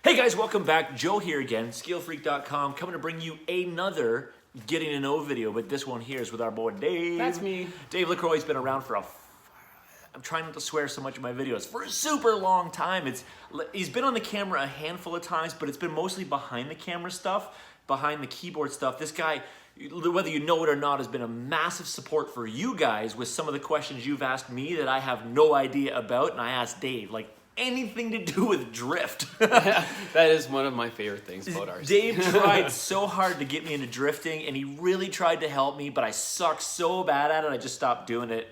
Hey guys, welcome back. Joe here again, ScaleFreak.com, coming to bring you another Getting to Know video, but this one here is with our boy Dave. That's me. Dave LaCroix's been around for I'm trying not to swear so much in my videos, for a super long time. He's been on the camera a handful of times, but it's been mostly behind the camera stuff, behind the keyboard stuff. This guy, whether you know it or not, has been a massive support for you guys with some of the questions you've asked me that I have no idea about, and I asked Dave, like, anything to do with drift. Yeah, that is one of my favorite things about RC. Dave tried so hard to get me into drifting, and he really tried to help me, but I suck so bad at it, I just stopped doing it.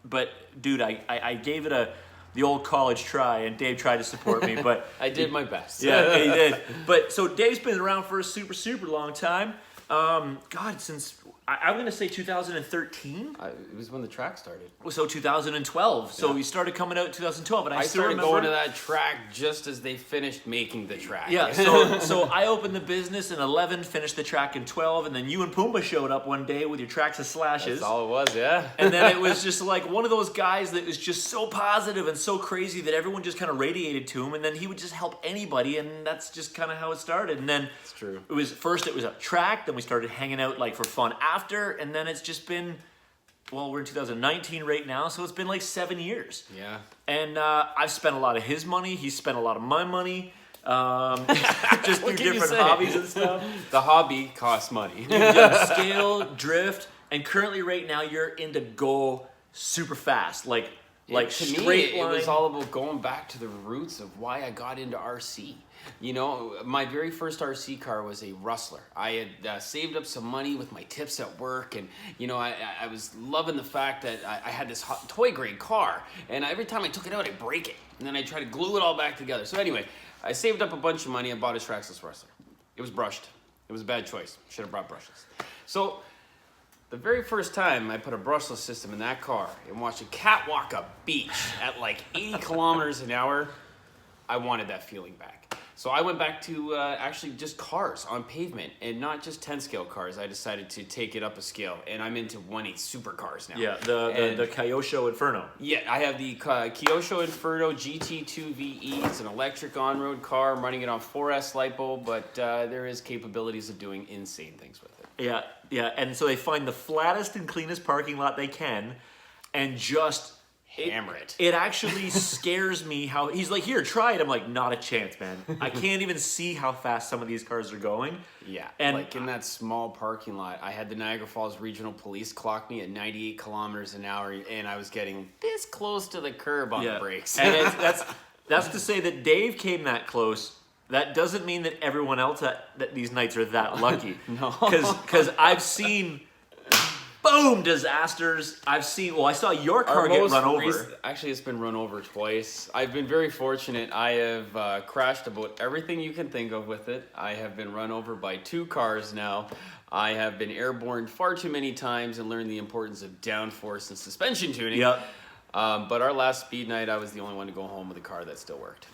But dude, I gave it the old college try, and Dave tried to support me, but I did my best. Yeah, he did. But so Dave's been around for a super long time. God, since I'm gonna say 2013. It was when the track started. So 2012. So Yeah. we started coming out in 2012, and I still started remember going to that track just as they finished making the track. Yeah, so I opened the business in 11, finished the track in 12, and then you and Pumbaa showed up one day with your tracks of slashes. That's all it was, yeah. And then it was just like one of those guys that was just so positive and so crazy that everyone just kind of radiated to him, and then he would just help anybody, and that's just kind of how it started. And then It's true. it was a track, then we started hanging out like for fun after, and then it's just been, well, we're in 2019 right now, so it's been like 7 years. Yeah. And I've spent a lot of his money. He's spent a lot of my money. Just through different hobbies and stuff. The hobby costs money. You've done scale, drift, and currently right now you're into go super fast. Like To straight me, line. it was all about going back to the roots of why I got into RC. You know, my very first RC car was a Rustler. I had saved up some money with my tips at work, and you know, I was loving the fact that I had this toy grade car, and every time I took it out, I'd break it, and then I tried to glue it all back together. So anyway, I saved up a bunch of money and bought a trackless Rustler. It was brushed. It was a bad choice. Should have brought brushes. So the very first time I put a brushless system in that car and watched a cat walk a beach at like 80 kilometers an hour, I wanted that feeling back. So I went back to actually just cars on pavement, and not just 10 scale cars. I decided to take it up a scale, and I'm into 1/8 supercars now. Yeah, the Kyosho Inferno. Yeah, I have the Kyosho Inferno Gt2 Ve. It's an electric on-road car. I'm running it on 4S lipo, but there is capabilities of doing insane things with it. Yeah, and so they find the flattest and cleanest parking lot they can, and just Hammer it. It actually scares me how he's like, here, try it. I'm like, not a chance, man. I can't even see how fast some of these cars are going. Yeah, and like in that small parking lot, I had the Niagara Falls Regional Police clock me at 98 kilometers an hour, and I was getting this close to the curb on the brakes. And that's to say that Dave came that close. That doesn't mean that everyone else that these nights are that lucky. No. Because I've seen boom disasters. I saw your car get run over. Actually, it's been run over twice. I've been very fortunate. I have crashed about everything you can think of with it. I have been run over by 2 cars now. I have been airborne far too many times and learned the importance of downforce and suspension tuning. Yep. But our last speed night, I was the only one to go home with a car that still worked.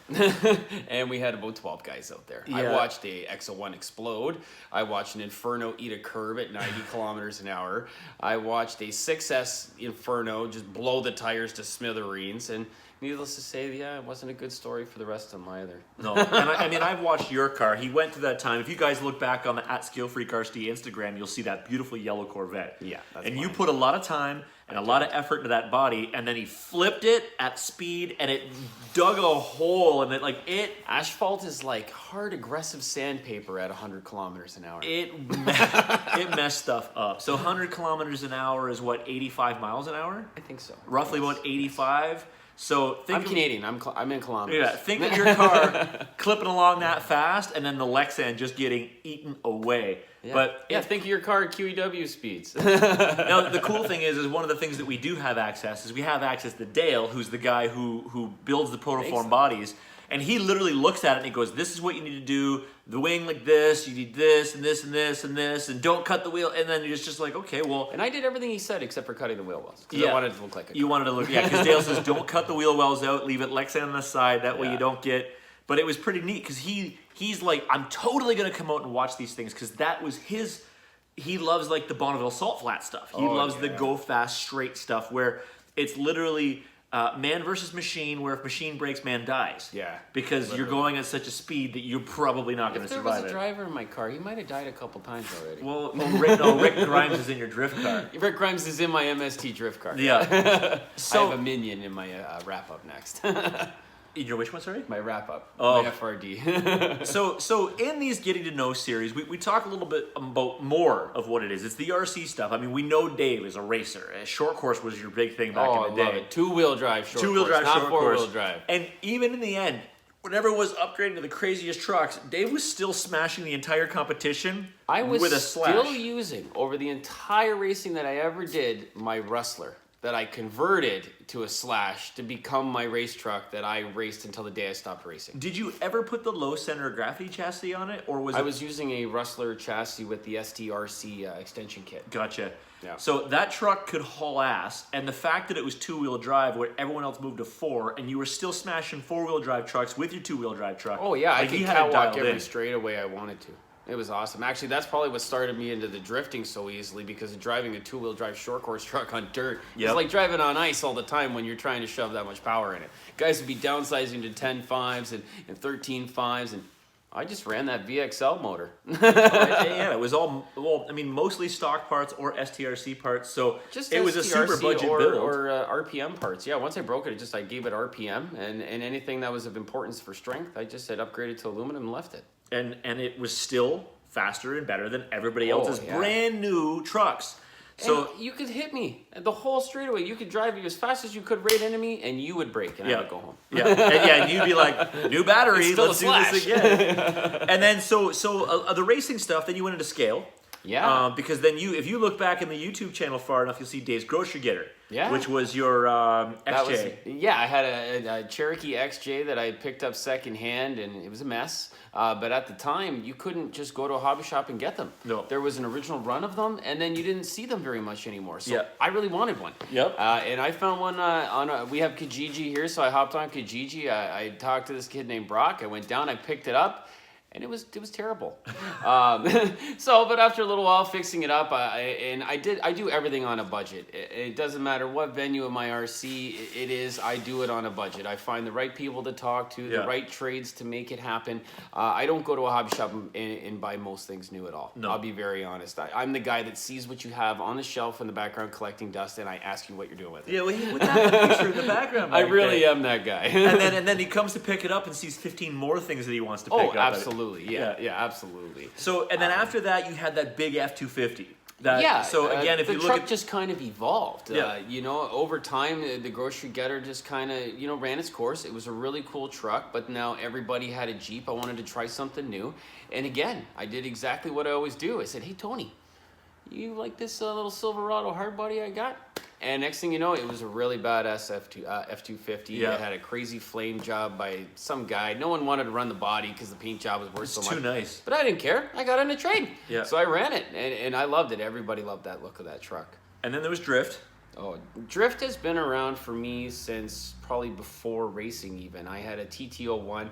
And we had about 12 guys out there. Yeah. I watched a XO1 explode. I watched an Inferno eat a curb at 90 kilometers an hour. I watched a 6S Inferno just blow the tires to smithereens. And needless to say, yeah, it wasn't a good story for the rest of them either. No, and I mean, I've watched your car. He went to that time. If you guys look back on the @ScaleFreakRC Instagram, you'll see that beautiful yellow Corvette. Yeah, that's and mine. you put a lot of time and a lot of effort into that body, and then he flipped it at speed, and it dug a hole, and it Asphalt is like hard, aggressive sandpaper at 100 kilometers an hour. it messed stuff up. So 100 kilometers an hour is what, 85 miles an hour? I think so. Roughly about 85. So I'm Canadian. I'm in kilometers. Yeah, think of your car clipping along that fast, and then the Lexan just getting eaten away. Yeah. But Think of your car at QEW speeds. now the cool thing is one of the things that we do have access is we have access to Dale, who's the guy who builds the protoform bodies, and he literally looks at it and he goes, "This is what you need to do. The wing like this. You need this and this and this and this, and don't cut the wheel." And then it's just like, okay, well. And I did everything he said except for cutting the wheel wells. Because Yeah. I wanted it to look like a car. You wanted to look, yeah, because Dale says, don't cut the wheel wells out, leave it Lexan on the side, that way Yeah. you don't get, but it was pretty neat, because he's like, I'm totally going to come out and watch these things, because that was he loves like the Bonneville Salt Flat stuff. He loves the go fast straight stuff, where it's literally man versus machine, where if machine breaks, man dies. Yeah. Because you're going at such a speed that you're probably not going to survive it. If there was a driver in my car, he might have died a couple times already. Well, Rick Grimes is in your drift car. Rick Grimes is in my MST drift car. Yeah. So, I have a minion in my wrap-up next. In your which one, sorry? My wrap-up. Oh. My FRD. So in these Getting to Know series, we talk a little bit about more of what it is. It's the RC stuff. I mean, we know Dave is a racer. Short course was your big thing back in the day. I love it. Two-wheel drive short Two-wheel course, drive not short course. four-wheel drive. And even in the end, whenever it was upgrading to the craziest trucks, Dave was still smashing the entire competition with a slash. I was still using, over the entire racing that I ever did, my Rustler that I converted to a slash to become my race truck that I raced until the day I stopped racing. Did you ever put the low center of gravity chassis on it, or was I was using a Rustler chassis with the STRC extension kit. Gotcha. Yeah. So that truck could haul ass, and the fact that it was two-wheel drive where everyone else moved to four, and you were still smashing four-wheel drive trucks with your two-wheel drive truck. Oh yeah, like I could catwalk every straightaway I wanted to. It was awesome. Actually, that's probably what started me into the drifting so easily, because of driving a two-wheel drive short course truck on dirt. It's like driving on ice all the time when you're trying to shove that much power in it. Guys would be downsizing to 10.5s and 13.5s, and I just ran that VXL motor. Yeah, it was all, well, I mean, mostly stock parts or STRC parts, so just it was a super budget build. Or RPM parts. Yeah, once I broke it, I gave it RPM, and anything that was of importance for strength, I just said upgraded to aluminum and left it. And it was still faster and better than everybody else's brand new trucks. So and you could hit me the whole straightaway. You could drive as fast as you could right into me, and you would brake, and I would go home. And you'd be like, new battery, let's do this again. And then so the racing stuff. Then you went into scale. Yeah. Because then if you look back in the YouTube channel far enough, you'll see Dave's Grocery Getter. Yeah. Which was your XJ. I had a Cherokee XJ that I picked up secondhand, and it was a mess. But at the time, you couldn't just go to a hobby shop and get them. No. There was an original run of them, and then you didn't see them very much anymore. So Yep. I really wanted one. Yep. And I found one we have Kijiji here, so I hopped on Kijiji. I talked to this kid named Brock. I went down, I picked it up. And it was terrible. But after a little while fixing it up, I do everything on a budget. It doesn't matter what venue of my RC it is, I do it on a budget. I find the right people to talk to, the right trades to make it happen. I don't go to a hobby shop and buy most things new at all. No. I'll be very honest. I'm the guy that sees what you have on the shelf in the background collecting dust, and I ask you what you're doing with it. Yeah, well, he put that picture in the background. I really am that guy. and then he comes to pick it up and sees 15 more things that he wants to pick up. Oh, absolutely. Yeah, absolutely. So, and then after that, you had that big F-250. So again, if you look the truck just kind of evolved. Yeah. Over time, the Grocery Getter just kind of, ran its course. It was a really cool truck, but now everybody had a Jeep. I wanted to try something new. And again, I did exactly what I always do. I said, hey, Tony, you like this little Silverado hardbody I got? And next thing you know, it was a really badass F-250. Yeah. It had a crazy flame job by some guy. No one wanted to run the body because the paint job was worth so much. Too nice. But I didn't care. I got in a trade. Yeah. So I ran it, and I loved it. Everybody loved that look of that truck. And then there was Drift. Oh, Drift has been around for me since probably before racing even. I had a TT01.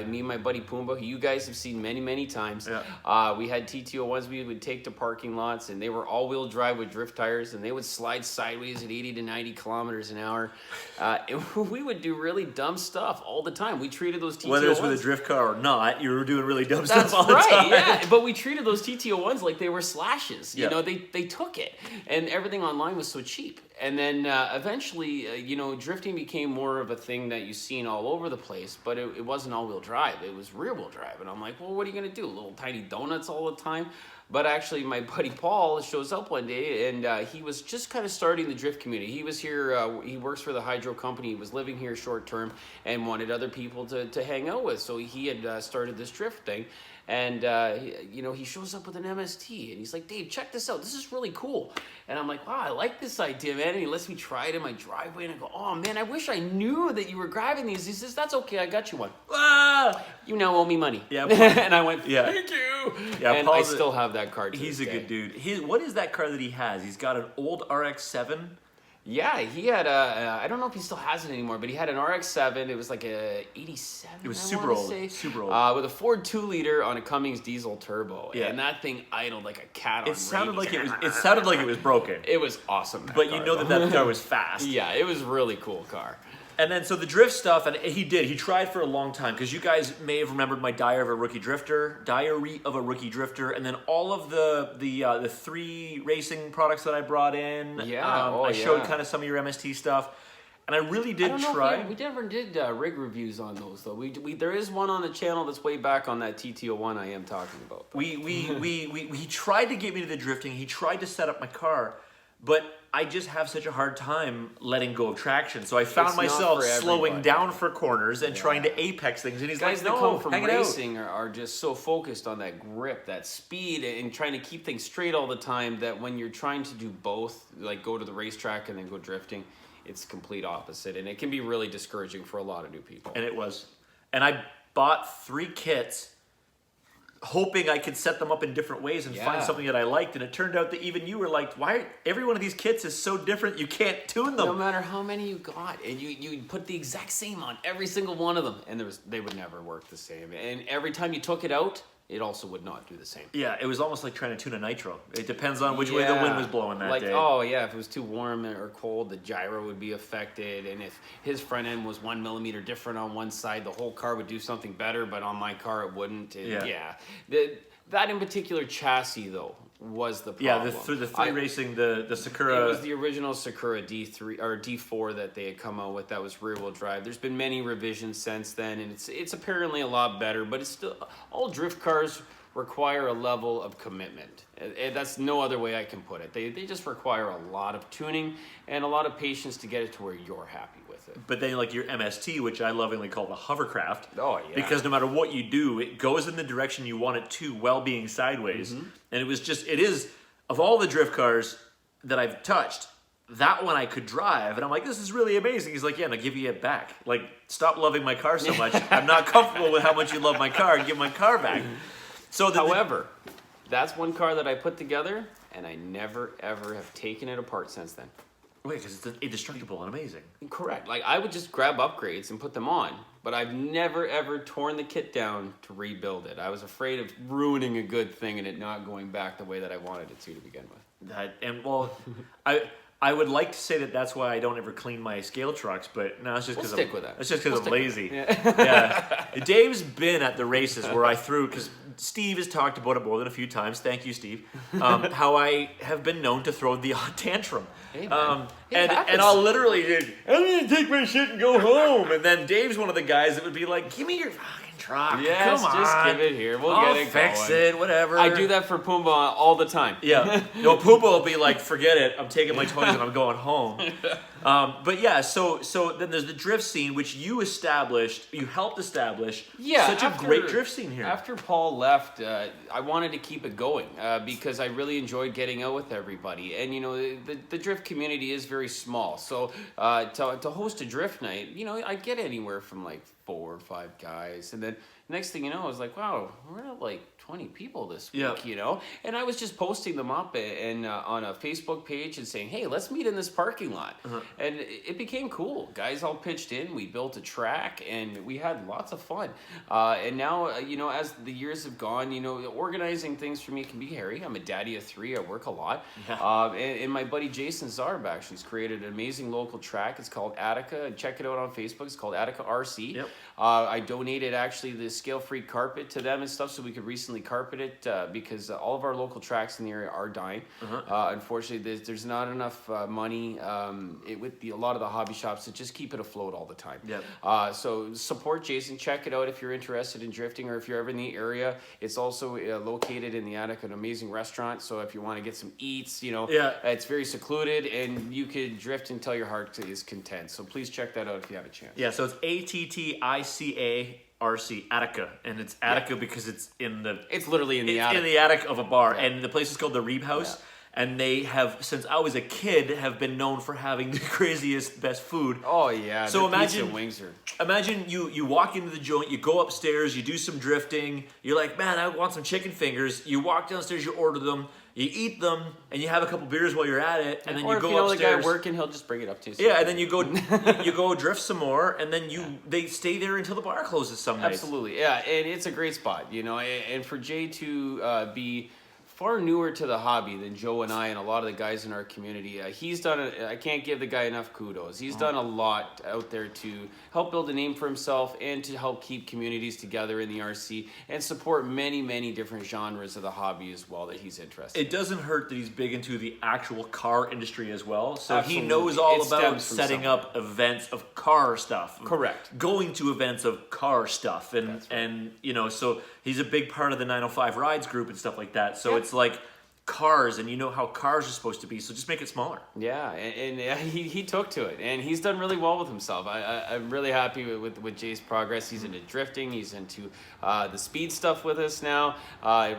Me and my buddy Pumbaa, who you guys have seen many, many times. Yeah. We had TT01s we would take to parking lots, and they were all-wheel drive with drift tires, and they would slide sideways at 80 to 90 kilometers an hour. And we would do really dumb stuff all the time. We treated those TT01s... Whether it's with a drift car or not, you were doing really dumb stuff all the time. That's right, yeah. But we treated those TT01s like they were slashes. Yeah. They took it. And everything online was so cheap. And then eventually, drifting became more of a thing that you've seen all over the place, but it wasn't all-wheel drive. It was rear-wheel drive. And I'm like, well, what are you going to do? Little tiny donuts all the time? But actually, my buddy Paul shows up one day, and he was just kind of starting the drift community. He was here, he works for the hydro company. He was living here short-term and wanted other people to hang out with. So he had started this drift thing. And, he shows up with an MST, and he's like, Dave, check this out. This is really cool. And I'm like, wow, I like this idea, man. And he lets me try it in my driveway, and I go, oh, man, I wish I knew that you were grabbing these. He says, that's okay, I got you one. Ah, you now owe me money. Yeah. And I went, thank you. Yeah, and I still have that car to He's this a day. good dude. What is that car that he has? He's got an old RX-7. Yeah, he had a, I don't know if he still has it anymore, but he had an RX-7. It was like a 87, It was I super wanna old, say. super old. With a Ford 2-liter on a Cummins diesel turbo. Yeah. And that thing idled like a cat on It sounded rabies. like it sounded like it was broken. It was awesome. But you know that car was fast. Yeah, it was a really cool car. And then so the drift stuff, and he tried for a long time, because you guys may have remembered my Diary of a Rookie Drifter, and then all of the 3 racing products that I brought in. Yeah, I showed kind of some of your MST stuff, and I really did try. We never did rig reviews on those though. There is one on the channel that's way back on that TT01 I am talking about. He tried to get me to the drifting. He tried to set up my car, but I just have such a hard time letting go of traction. So I found myself slowing down for corners and trying to apex things. And he's guys like, that no, come from hang racing are just so focused on that grip, that speed, and trying to keep things straight all the time that when you're trying to do both, like go to the racetrack and then go drifting, it's complete opposite. And it can be really discouraging for a lot of new people. And it was. And I bought 3 kits hoping I could set them up in different ways and find something that I liked, and it turned out that even you were like, why every one of these kits is so different, you can't tune them. No matter how many you got, and you put the exact same on every single one of them, and they would never work the same. And every time you took it out, it also would not do the same. Yeah, it was almost like trying to tune a nitro. It depends on which way the wind was blowing that day. Oh yeah, if it was too warm or cold, the gyro would be affected, and if his front end was 1 millimeter different on one side, the whole car would do something better, but on my car it wouldn't. And that in particular chassis though was the problem. Yeah, the 3 racing, the Sakura. It was the original Sakura D3 or D4 that they had come out with. That was rear-wheel drive. There's been many revisions since then, and it's apparently a lot better. But it's still, all drift cars require a level of commitment. And that's no other way I can put it. They just require a lot of tuning and a lot of patience to get it to where you're happy with it. But then like your MST, which I lovingly call the hovercraft. Oh, yeah. Because no matter what you do, it goes in the direction you want it to while being sideways. And it is, of all the drift cars that I've touched, that one I could drive. And I'm like, this is really amazing. He's like, yeah, and I'll give you it back. Like, stop loving my car so much. I'm not comfortable with how much you love my car. Give my car back. So however, that's one car that I put together, and I never, ever have taken it apart since then. Wait, because it's indestructible and amazing. Correct. Like, I would just grab upgrades and put them on, but I've never, ever torn the kit down to rebuild it. I was afraid of ruining a good thing and it not going back the way that I wanted it to begin with. I would like to say that that's why I don't ever clean my scale trucks, but no, it's just because It's just because I'm lazy. Yeah. Dave's been at the races where I threw, because Steve has talked about it more than a few times. Thank you, Steve. How I have been known to throw the odd tantrum. Hey, and I'll literally, I'm gonna take my shit and go home. And then Dave's one of the guys that would be like, give me your fucking truck. Yes, come on, just give it here. We'll I'll get it fix going. it, whatever. I do that for Pumbaa all the time. Yeah. No, Poopa will be like, forget it. I'm taking my toys and I'm going home. But yeah, so then there's the drift scene, which you helped establish. Yeah, such a great drift scene here. After Paul left, I wanted to keep it going because I really enjoyed getting out with everybody. And, you know, the drift community is very small. So to host a drift night, you know, I get anywhere from like 4 or 5 guys. And then next thing you know, I was like, wow, we're at like 20 people this week, you know? And I was just posting them up and on a Facebook page and saying, hey, let's meet in this parking lot. And it became cool. Guys all pitched in. We built a track and we had lots of fun. And now, you know, as the years have gone, you know, organizing things for me can be hairy. I'm a daddy of 3. I work a lot. And my buddy Jason Zarb actually has created an amazing local track. It's called Attica. Check it out on Facebook. It's called Attica RC. Yep. I donated actually the scale-free carpet to them and stuff so we could recently carpet it because all of our local tracks in the area are dying. Unfortunately, there's not enough money with a lot of the hobby shops to just keep it afloat all the time. So support Jason. Check it out if you're interested in drifting or if you're ever in the area. It's also located in the Attic, an amazing restaurant. So if you want to get some eats, you know, it's very secluded and you could drift until your heart is content. So please check that out if you have a chance. Yeah, so it's ATTICA RC, Attica, and it's Attica because it's literally in the attic. In the attic of a bar, and the place is called the Reeb House, and they have, since I was a kid, have been known for having the craziest, best food. Oh yeah, so pizza wings are... Imagine you walk into the joint, you go upstairs, you do some drifting, you're like, man, I want some chicken fingers, you walk downstairs, you order them, You eat them, and you have a couple beers while you're at it, and then or you if go you know upstairs. the guy working, he'll just bring it up to you. Yeah, and then you go drift some more, and then they stay there until the bar closes some nights. Absolutely, yeah, and it's a great spot, you know. And for Jay to be far newer to the hobby than Joe and I and a lot of the guys in our community, he's done. I can't give the guy enough kudos. He's done a lot out there to help build a name for himself and to help keep communities together in the RC and support many different genres of the hobby as well that he's interested in. It doesn't hurt that he's big into the actual car industry as well. So Absolutely. he knows all It about stems from setting somewhere. up events of car stuff. Correct. Going to events of car stuff. And, That's right. and you know, so he's a big part of the 905 Rides group and stuff like that. So Yeah. it's like cars, and you know how cars are supposed to be, so just make it smaller. Yeah, and he took to it, and he's done really well with himself. I'm really happy with Jay's progress. He's into drifting. He's into the speed stuff with us now.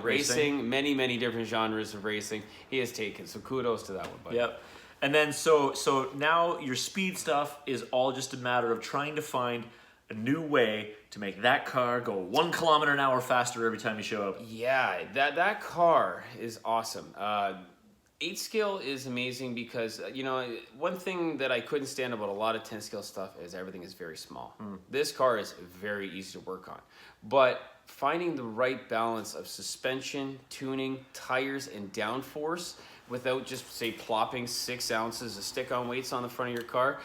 Racing, many different genres of racing he has taken. So kudos to that one, buddy. Yep. And then so now your speed stuff is all just a matter of trying to find a new way to make that car go 1 kilometer an hour faster every time you show up. Yeah, that car is awesome. 8 scale is amazing because, you know, one thing that I couldn't stand about a lot of 10 scale stuff is everything is very small. This car is very easy to work on. But finding the right balance of suspension, tuning, tires, and downforce without just, say, plopping 6 ounces of stick-on weights on the front of your car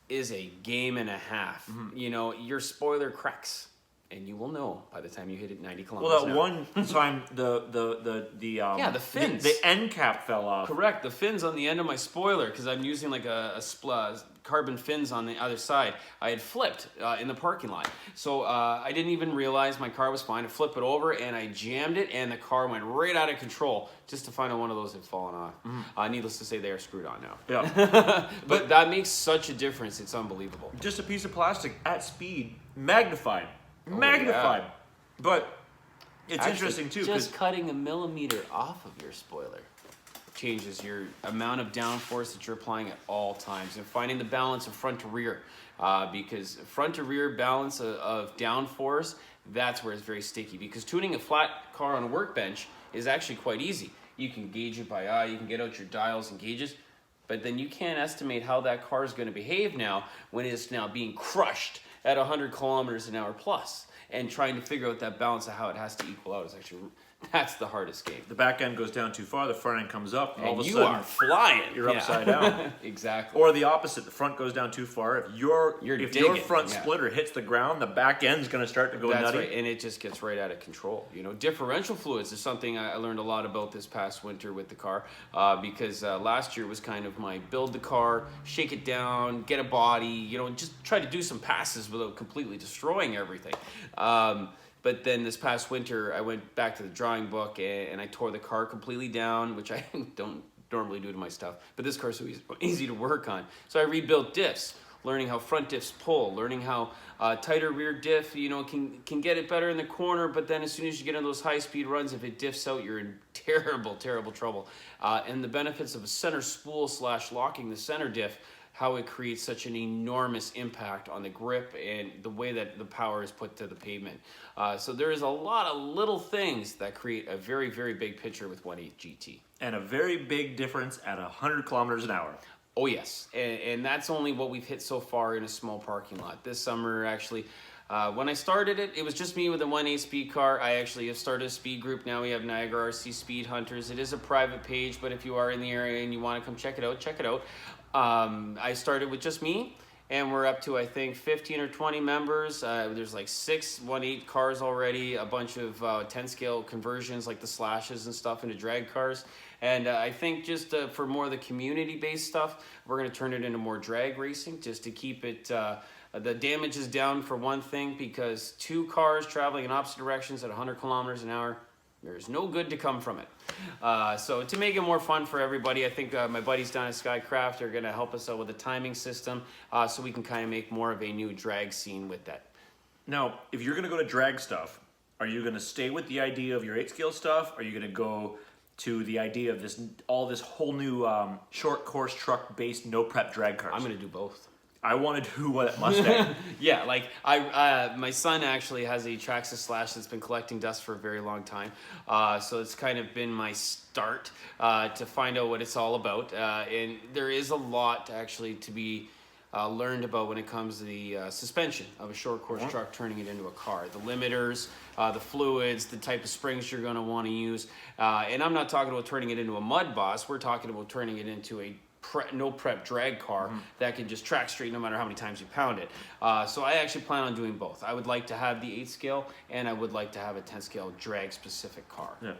is a game and a half. You know, your spoiler cracks, and you will know by the time you hit it 90 kilometers Well, that an hour. one time the the fins. the end cap fell off. Correct, the fins on the end of my spoiler, because I'm using like carbon fins on the other side. I had flipped in the parking lot. So I didn't even realize my car was fine. I flipped it over and I jammed it, and the car went right out of control just to find out one of those had fallen off. Needless to say, they are screwed on now. Yeah. But that makes such a difference. It's unbelievable. Just a piece of plastic at speed, magnified. Yeah. But it's Actually, interesting too, because just cutting a millimeter off of your spoiler changes your amount of downforce that you're applying at all times, and finding the balance of front to rear, because front to rear balance of downforce, that's where it's very sticky, because tuning a flat car on a workbench is actually quite easy. You can gauge it by eye, you can get out your dials and gauges, but then you can't estimate how that car is going to behave now when it's now being crushed at 100 kilometers an hour plus, and trying to figure out that balance of how it has to equal out is actually, that's the hardest game. the back end goes down too far, the front end comes up, and all of a you sudden are flying. you're upside down. Exactly. Or the opposite, the front goes down too far. If your digging, front yeah. splitter hits the ground, the back end's going to start to go That's nutty. right, and it just gets right out of control. You know, differential fluids is something I learned a lot about this past winter with the car, because last year was kind of my build the car, shake it down, get a body, you know, just try to do some passes without completely destroying everything. But then this past winter, I went back to the drawing book and I tore the car completely down, which I don't normally do to my stuff. But this car's so easy to work on. So I rebuilt diffs, learning how front diffs pull, learning how tighter rear diff, you know, can get it better in the corner. But then as soon as you get in those high-speed runs, if it diffs out, you're in terrible trouble. And the benefits of a center spool / locking the center diff, how it creates such an enormous impact on the grip and the way that the power is put to the pavement. So there is a lot of little things that create a very big picture with 1.8 GT. And a very big difference at 100 kilometers an hour. Oh yes, and that's only what we've hit so far in a small parking lot. This summer, actually, when I started it, it was just me with a 1.8 speed car. I actually have started a speed group now. We have Niagara RC Speed Hunters. It is a private page, but if you are in the area and you want to come check it out. I started with just me, and we're up to, I think, 15 or 20 members. There's like 6 1.8 cars already, a bunch of 10 scale conversions like the slashes and stuff into drag cars. And I think just for more of the community-based stuff, we're going to turn it into more drag racing just to keep it, the damage is down for one thing, because 2 cars traveling in opposite directions at 100 kilometers an hour, there's no good to come from it. So to make it more fun for everybody, I think my buddies down at Skycraft are going to help us out with a timing system, so we can kind of make more of a new drag scene with that. Now, if you're going to go to drag stuff, are you going to stay with the idea of your 8 scale stuff? Are you going to go to the idea of this whole new short course truck based no prep drag cars? I'm going to do both. I want to do that Mustang. Yeah, like my son actually has a Traxxas Slash that's been collecting dust for a very long time. So it's kind of been my start to find out what it's all about. And there is a lot actually to be learned about when it comes to the suspension of a short course truck, turning it into a car. The limiters, the fluids, the type of springs you're going to want to use. And I'm not talking about turning it into a mud boss. We're talking about turning it into a no prep drag car that can just track straight no matter how many times you pound it. So I actually plan on doing both. I would like to have the 8 scale and I would like to have a 10 scale drag specific car. Yeah.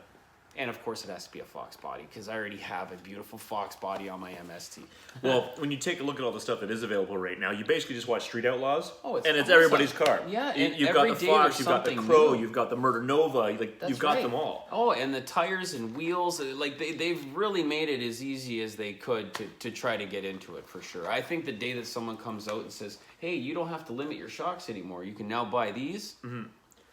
And of course it has to be a Fox body because I already have a beautiful Fox body on my MST. Well, when you take a look at all the stuff that is available right now, you basically just watch Street Outlaws, it's and it's awesome. everybody's car. Yeah, you've got the Fox, you've got the Crow, you've got the Murder Nova, you've got them all. Oh, and the tires and wheels, like they've really made it as easy as they could to try to get into it for sure. I think the day that someone comes out and says, hey, you don't have to limit your shocks anymore, you can now buy these.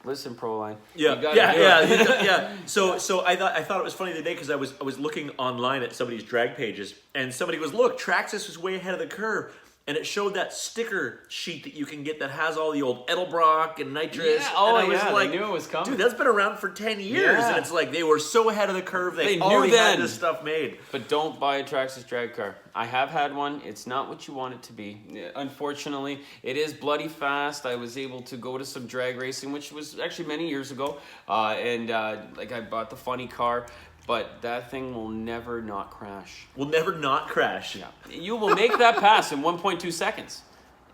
Listen, Proline. Yeah. So I thought it was funny the day because I was looking online at somebody's drag pages and somebody was, look, Traxxas was way ahead of the curve, and it showed that sticker sheet that you can get that has all the old Edelbrock and nitrous. Yeah. Oh, and I was like, they knew it was coming. Dude, that's been around for 10 years, and it's like they were so ahead of the curve. They already had this stuff made. But don't buy a Traxxas drag car. I have had one. It's not what you want it to be. Unfortunately, it is bloody fast. I was able to go to some drag racing, which was actually many years ago, and like I bought the funny car. But that thing will never not crash. Will never not crash. Yeah. You will make that pass in 1.2 seconds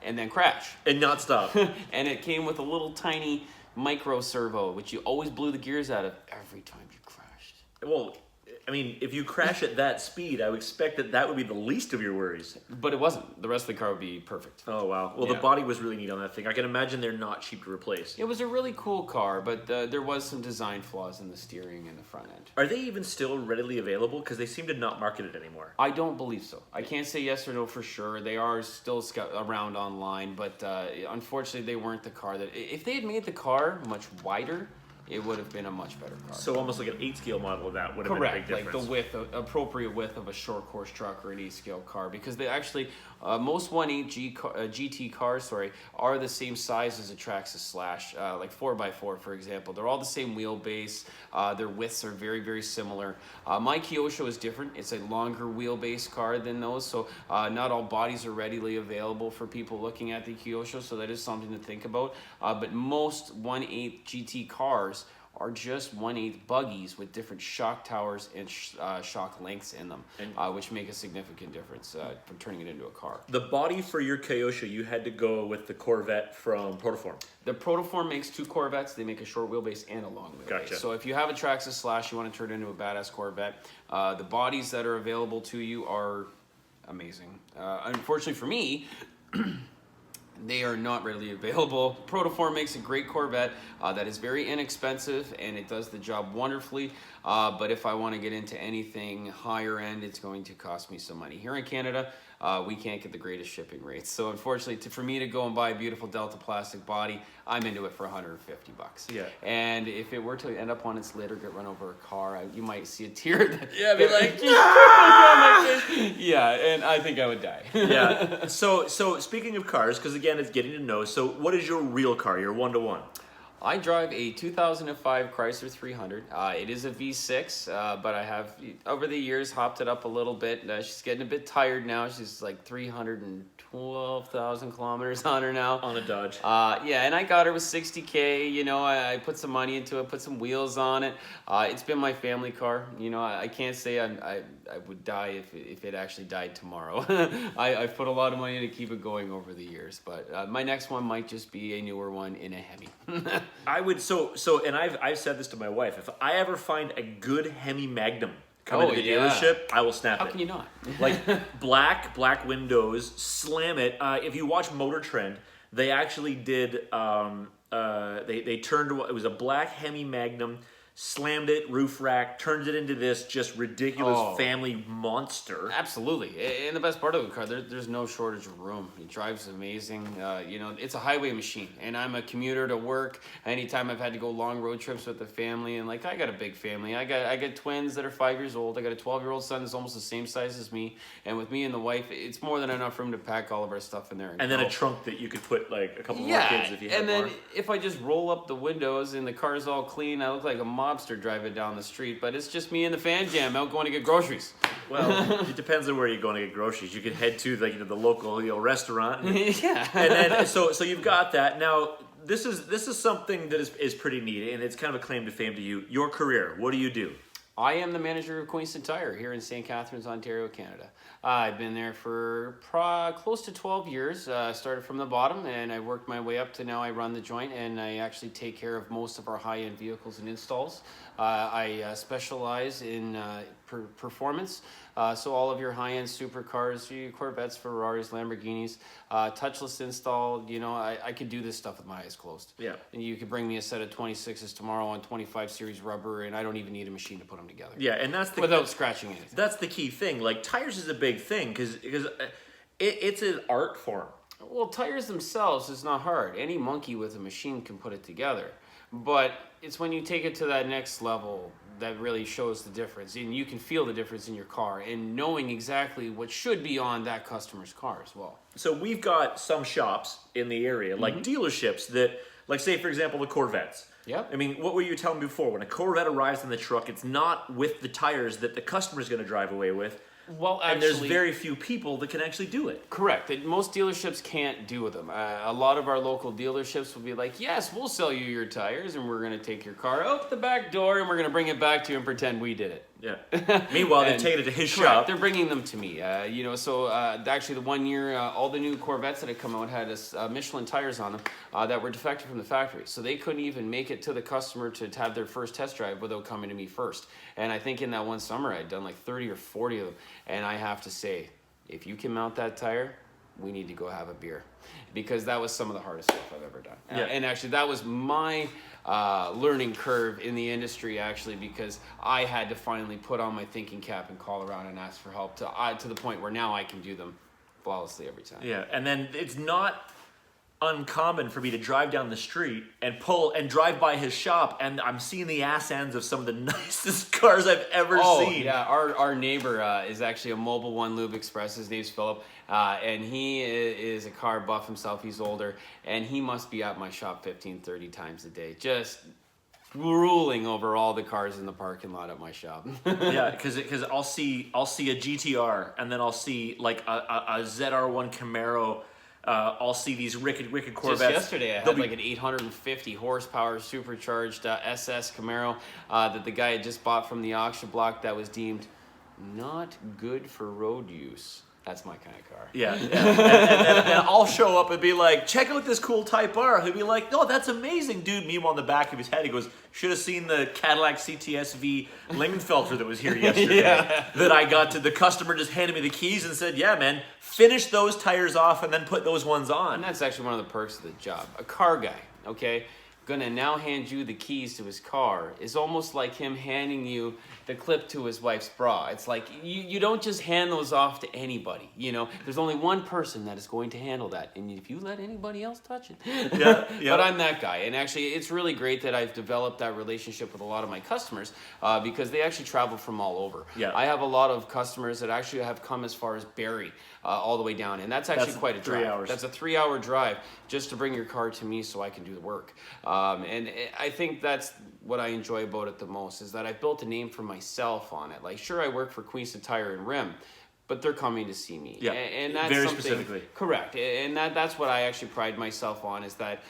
and then crash. And not stop. And it came with a little tiny micro servo, which you always blew the gears out of every time you crashed. Well, I mean, if you crash at that speed, I would expect that would be the least of your worries. But it wasn't. The rest of the car would be perfect. Oh, wow. Well, the body was really neat on that thing. I can imagine they're not cheap to replace. It was a really cool car, but there was some design flaws in the steering and the front end. Are they even still readily available? Because they seem to not market it anymore. I don't believe so. I can't say yes or no for sure. They are still around online, but unfortunately they weren't the car that... If they had made the car much wider, it would have been a much better car. So almost like an 8-scale model of that would have been a big difference. Like the width, appropriate width of a short course truck or an 8-scale car, because they actually most 1.8 GT cars, are the same size as a Traxxas Slash, like 4x4 for example. They're all the same wheelbase. Their widths are very, very similar. My Kyosho is different. It's a longer wheelbase car than those, so not all bodies are readily available for people looking at the Kyosho, so that is something to think about. But most 1.8 GT cars are just 1/8 buggies with different shock towers and shock lengths in them, which make a significant difference from turning it into a car. The body for your Kyosho, you had to go with the Corvette from Protoform. The Protoform makes 2 Corvettes. They make a short wheelbase and a long wheelbase. Gotcha. So if you have a Traxxas Slash, you want to turn it into a badass Corvette, the bodies that are available to you are amazing. Unfortunately for me, they are not readily available. Protoform makes a great Corvette that is very inexpensive and it does the job wonderfully. But if I want to get into anything higher end, it's going to cost me some money. Here in Canada, we can't get the greatest shipping rates. So unfortunately, for me to go and buy a beautiful Delta plastic body, I'm into it for $150. Yeah. And if it were to end up on its lid or get run over a car, you might see a tear. Yeah, be like, yeah, and I think I would die. Yeah. So speaking of cars, because again, it's getting to know. So what is your real car? Your 1-to-1? I drive a 2005 Chrysler 300. It is a V6, but I have, over the years, hopped it up a little bit. She's getting a bit tired now. She's like 312,000 kilometers on her now. On a Dodge. Yeah, and I got her with 60K. You know, I put some money into it, put some wheels on it. It's been my family car. You know, I can't say I would die if it actually died tomorrow. I've put a lot of money to keep it going over the years, but my next one might just be a newer one in a Hemi. I would and I've said this to my wife. If I ever find a good Hemi Magnum coming to the dealership, I will snap it. How can you not? Like black windows, slam it. If you watch Motor Trend, they actually did. They turned. It was a black Hemi Magnum slammed it, roof rack, turned it into this just ridiculous family monster. Absolutely. And the best part of the car, there's no shortage of room. It drives amazing. You know, it's a highway machine. And I'm a commuter to work. Anytime I've had to go long road trips with the family, and like I got a big family. I got twins that are 5 years old. I got a 12-year-old son that's almost the same size as me. And with me and the wife, it's more than enough room to pack all of our stuff in there. And then a trunk that you could put like a couple more kids if you had and then more. if I just roll up the windows and the car's all clean, I look like a mobster driving down the street, but it's just me and the fan jam out going to get groceries. Well, it depends on where you're going to get groceries. You could head to the local restaurant. Yeah. And then so you've got that. Now this is something that is pretty neat, and it's kind of a claim to fame to you. Your career. What do you do? I am the manager of Queenston Tire here in St. Catharines, Ontario, Canada. I've been there for close to 12 years. I started from the bottom and I worked my way up to now I run the joint, and I actually take care of most of our high-end vehicles and installs. I specialize in performance, so all of your high-end supercars, your Corvettes, Ferraris, Lamborghinis, touchless install. You know, I could do this stuff with my eyes closed. Yeah. And you could bring me a set of 26s tomorrow on 25 series rubber, and I don't even need a machine to put them together. Yeah, and that's without scratching anything. That's the key thing. Like tires is a big thing because it's an art form. Well, tires themselves is not hard. Any monkey with a machine can put it together. But it's when you take it to that next level that really shows the difference. And you can feel the difference in your car and knowing exactly what should be on that customer's car as well. So we've got some shops in the area, like dealerships that, like say for example, the Corvettes. Yep. I mean, what were you telling me before? When a Corvette arrives in the truck, it's not with the tires that the customer's going to drive away with. Well, actually, and there's very few people that can actually do it. Correct. Most dealerships can't do them. A lot of our local dealerships will be like, yes, we'll sell you your tires, and we're going to take your car out the back door, and we're going to bring it back to you and pretend we did it. Yeah. Meanwhile, they're taking it to his correct, shop. They're bringing them to me. So actually the 1 year, all the new Corvettes that had come out had Michelin tires on them that were defective from the factory. So they couldn't even make it to the customer to have their first test drive without coming to me first. And I think in that one summer, I'd done like 30 or 40 of them. And I have to say, if you can mount that tire, we need to go have a beer, because that was some of the hardest stuff I've ever done. Yeah. And actually that was my learning curve in the industry, actually, because I had to finally put on my thinking cap and call around and ask for help to the point where now I can do them flawlessly every time. Yeah, and then it's not uncommon for me to drive down the street and drive by his shop, and I'm seeing the ass ends of some of the nicest cars I've ever seen. Yeah, our neighbor is actually a Mobile One Lube Express. His name's Philip, and he is a car buff himself. He's older, and he must be at my shop 15, 30 times a day, just ruling over all the cars in the parking lot at my shop. Yeah, because I'll see a GTR, and then I'll see like a ZR1 Camaro. I'll see these wicked Corvettes. Just yesterday, I had like an 850 horsepower supercharged SS Camaro that the guy had just bought from the auction block that was deemed not good for road use. That's my kind of car. Yeah. And I'll show up and be like, check out this cool Type R. He'll be like, oh, that's amazing, dude. Meanwhile, on the back of his head, he goes, should have seen the Cadillac CTS V Lingenfelter that was here yesterday. Yeah. That I got to, the customer just handed me the keys and said, yeah, man, finish those tires off and then put those ones on. And that's actually one of the perks of the job. A car guy, okay, gonna now hand you the keys to his car is almost like him handing you the clip to his wife's bra. It's like you don't just hand those off to anybody, you know. There's only one person that is going to handle that, and if you let anybody else touch it. Yeah. But I'm that guy, and actually it's really great that I've developed that relationship with a lot of my customers because they actually travel from all over. Yeah. I have a lot of customers that actually have come as far as Barrie all the way down, and that's actually quite a drive. 3 hours. That's a 3-hour drive just to bring your car to me so I can do the work. And I think that's what I enjoy about it the most, is that I built a name for myself on it. Like, sure, I work for Queenston Tire and Rim, but they're coming to see me. Yeah, and that's very something, specifically. Correct. And that's what I actually pride myself on, is that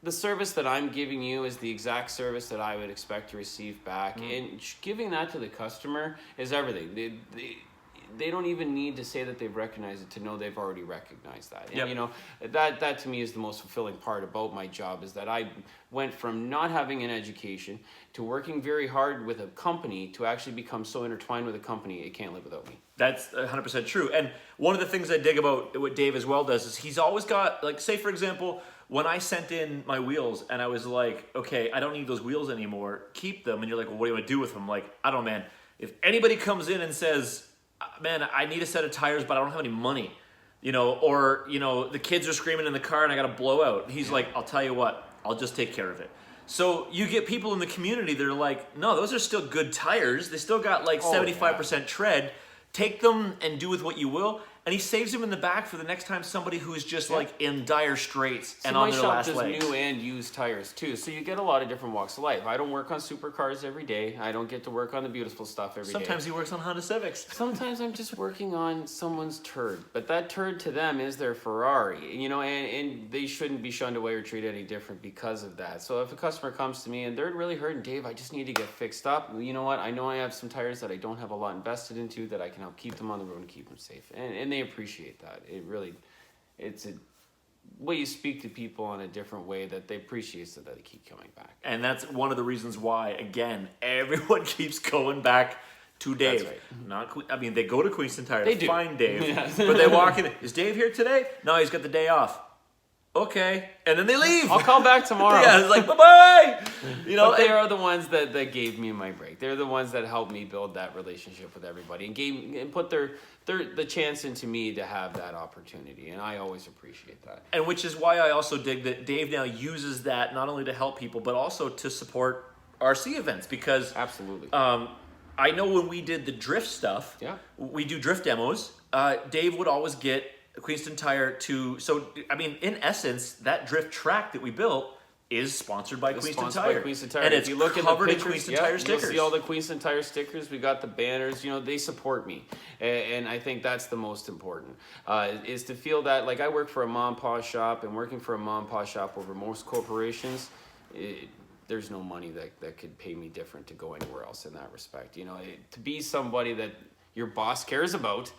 the service that I'm giving you is the exact service that I would expect to receive back. And giving that to the customer is everything. They don't even need to say that they've recognized it to know they've already recognized that. Yep. And, you know, that to me is the most fulfilling part about my job, is that I went from not having an education to working very hard with a company to actually become so intertwined with a company it can't live without me. That's 100% true. And one of the things I dig about what Dave as well does is he's always got, like, say for example, when I sent in my wheels and I was like, okay, I don't need those wheels anymore, keep them. And you're like, well, what do you want to do with them? I'm like, I don't know, man. If anybody comes in and says, man, I need a set of tires, but I don't have any money, or, the kids are screaming in the car and I got to blow out. He's like, I'll tell you what, I'll just take care of it. So you get people in the community that are like, no, those are still good tires. They still got like 75% tread. Take them and do with what you will. And he saves them in the back for the next time somebody who's just like in dire straits and on their last legs. My shop does new and used tires too, so you get a lot of different walks of life. I don't work on supercars every day. I don't get to work on the beautiful stuff every day. Sometimes he works on Honda Civics. Sometimes I'm just working on someone's turd, but that turd to them is their Ferrari, and they shouldn't be shunned away or treated any different because of that. So if a customer comes to me and they're really hurting, Dave, I just need to get fixed up. You know what? I know I have some tires that I don't have a lot invested into that I can help keep them on the road and keep them safe, and they appreciate that. It's a way you speak to people in a different way that they appreciate, so that they keep coming back. And that's one of the reasons why, again, everyone keeps going back to Dave. That's right. They go to Queenston Tire to find Dave, but they walk in. Is Dave here today? No, he's got the day off. Okay, and then they leave. I'll call back tomorrow. Yeah, it's like bye-bye. But they are the ones that gave me my break. They're the ones that helped me build that relationship with everybody and put the chance into me to have that opportunity, and I always appreciate that. And which is why I also dig that Dave now uses that not only to help people but also to support RC events, because absolutely. I know when we did the drift stuff, we do drift demos. Dave would always get Queenston Tire in essence, that drift track that we built is sponsored by Queenston Tire. And it's covered in Queenston Tire stickers. You'll see all the Queenston Tire stickers. We got the banners. They support me, and I think that's the most important. Is to feel that, like, I work for a mom and pop shop, and working for a mom and pop shop over most corporations, there's no money that could pay me different to go anywhere else in that respect. To be somebody that your boss cares about,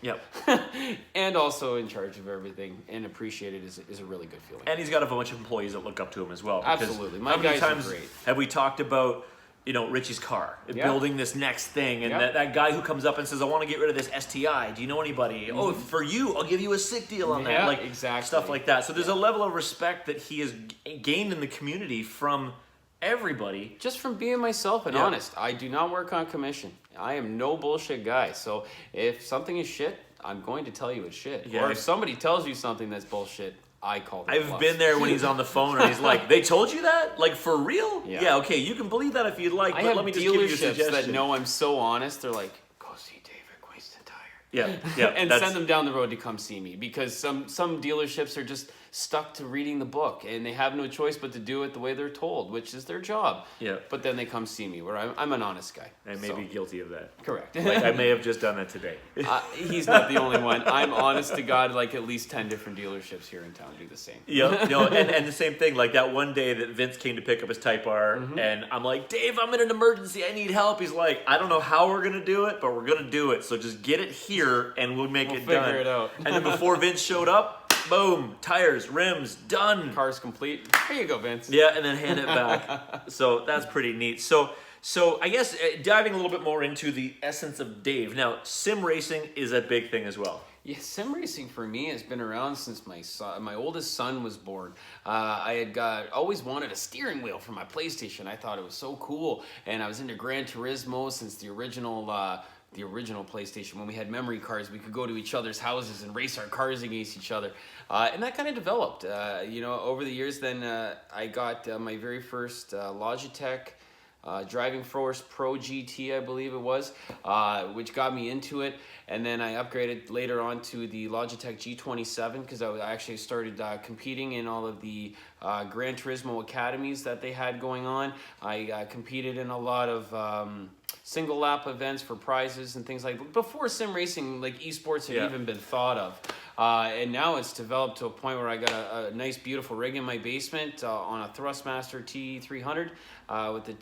and also in charge of everything and appreciate it is a really good feeling. And he's got a bunch of employees that look up to him as well. Absolutely, my how many guys times are great. Have we talked about Richie's car, building this next thing, and that guy who comes up and says, I want to get rid of this STI, do you know anybody? Mm-hmm. Oh, for you, I'll give you a sick deal on that. Like, exactly. Stuff like that. So there's a level of respect that he has gained in the community from everybody. Just from being myself and honest. I do not work on commission. I am no bullshit guy. So if something is shit, I'm going to tell you it's shit. Yeah, or if somebody tells you something that's bullshit, I call them I've been there when he's on the phone and he's like, they told you that? Like, for real? Yeah, okay, you can believe that if you'd like, but let me just give you a suggestion. That know I'm so honest, they're like, go see Dave at Queenston Tire. Yeah. And send them down the road to come see me, because some dealerships are just stuck to reading the book, and they have no choice but to do it the way they're told, which is their job. Yeah. But then they come see me, where I'm an honest guy. I may be guilty of that. Correct. Like, I may have just done that today. He's not the only one. I'm honest to God, like at least 10 different dealerships here in town do the same. And the same thing, like that one day that Vince came to pick up his Type R, and I'm like, Dave, I'm in an emergency, I need help. He's like, I don't know how we're going to do it, but we're going to do it. So just get it here, and we'll make it done. Figure it out. And then before Vince showed up, boom, tires, rims, done. Car's complete. Here you go, Vince. Yeah, and then hand it back. So that's pretty neat. So I guess diving a little bit more into the essence of Dave. Now, sim racing is a big thing as well. Yeah, sim racing for me has been around since my oldest son was born. I had always wanted a steering wheel for my PlayStation. I thought it was so cool, and I was into Gran Turismo since the original PlayStation. When we had memory cards, we could go to each other's houses and race our cars against each other. And that kind of developed, over the years. Then I got my very first Logitech Driving Force Pro GT, I believe it was, which got me into it. And then I upgraded later on to the Logitech G27, because I actually started competing in all of the Gran Turismo academies that they had going on. I competed in a lot of single lap events for prizes and things like that. Before sim racing, like esports had even been thought of. And now it's developed to a point where I got a nice, beautiful rig in my basement on a Thrustmaster T300 with the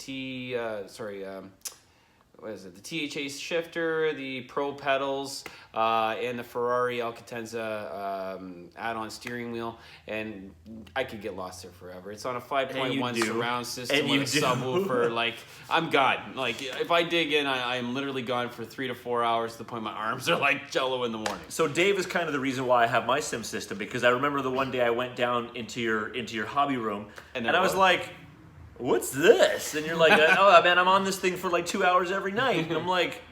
what is it? The THA shifter, the Pro pedals, and the Ferrari Alcatenza add-on steering wheel, and I could get lost there forever. It's on a 5.1 surround system with a subwoofer. Like, I'm gone. Like, if I dig in, I'm literally gone for 3 to 4 hours to the point my arms are like jello in the morning. So Dave is kind of the reason why I have my sim system, because I remember the one day I went down into your hobby room, and I was like, what's this? And you're like, oh man, I'm on this thing for like 2 hours every night. And I'm like,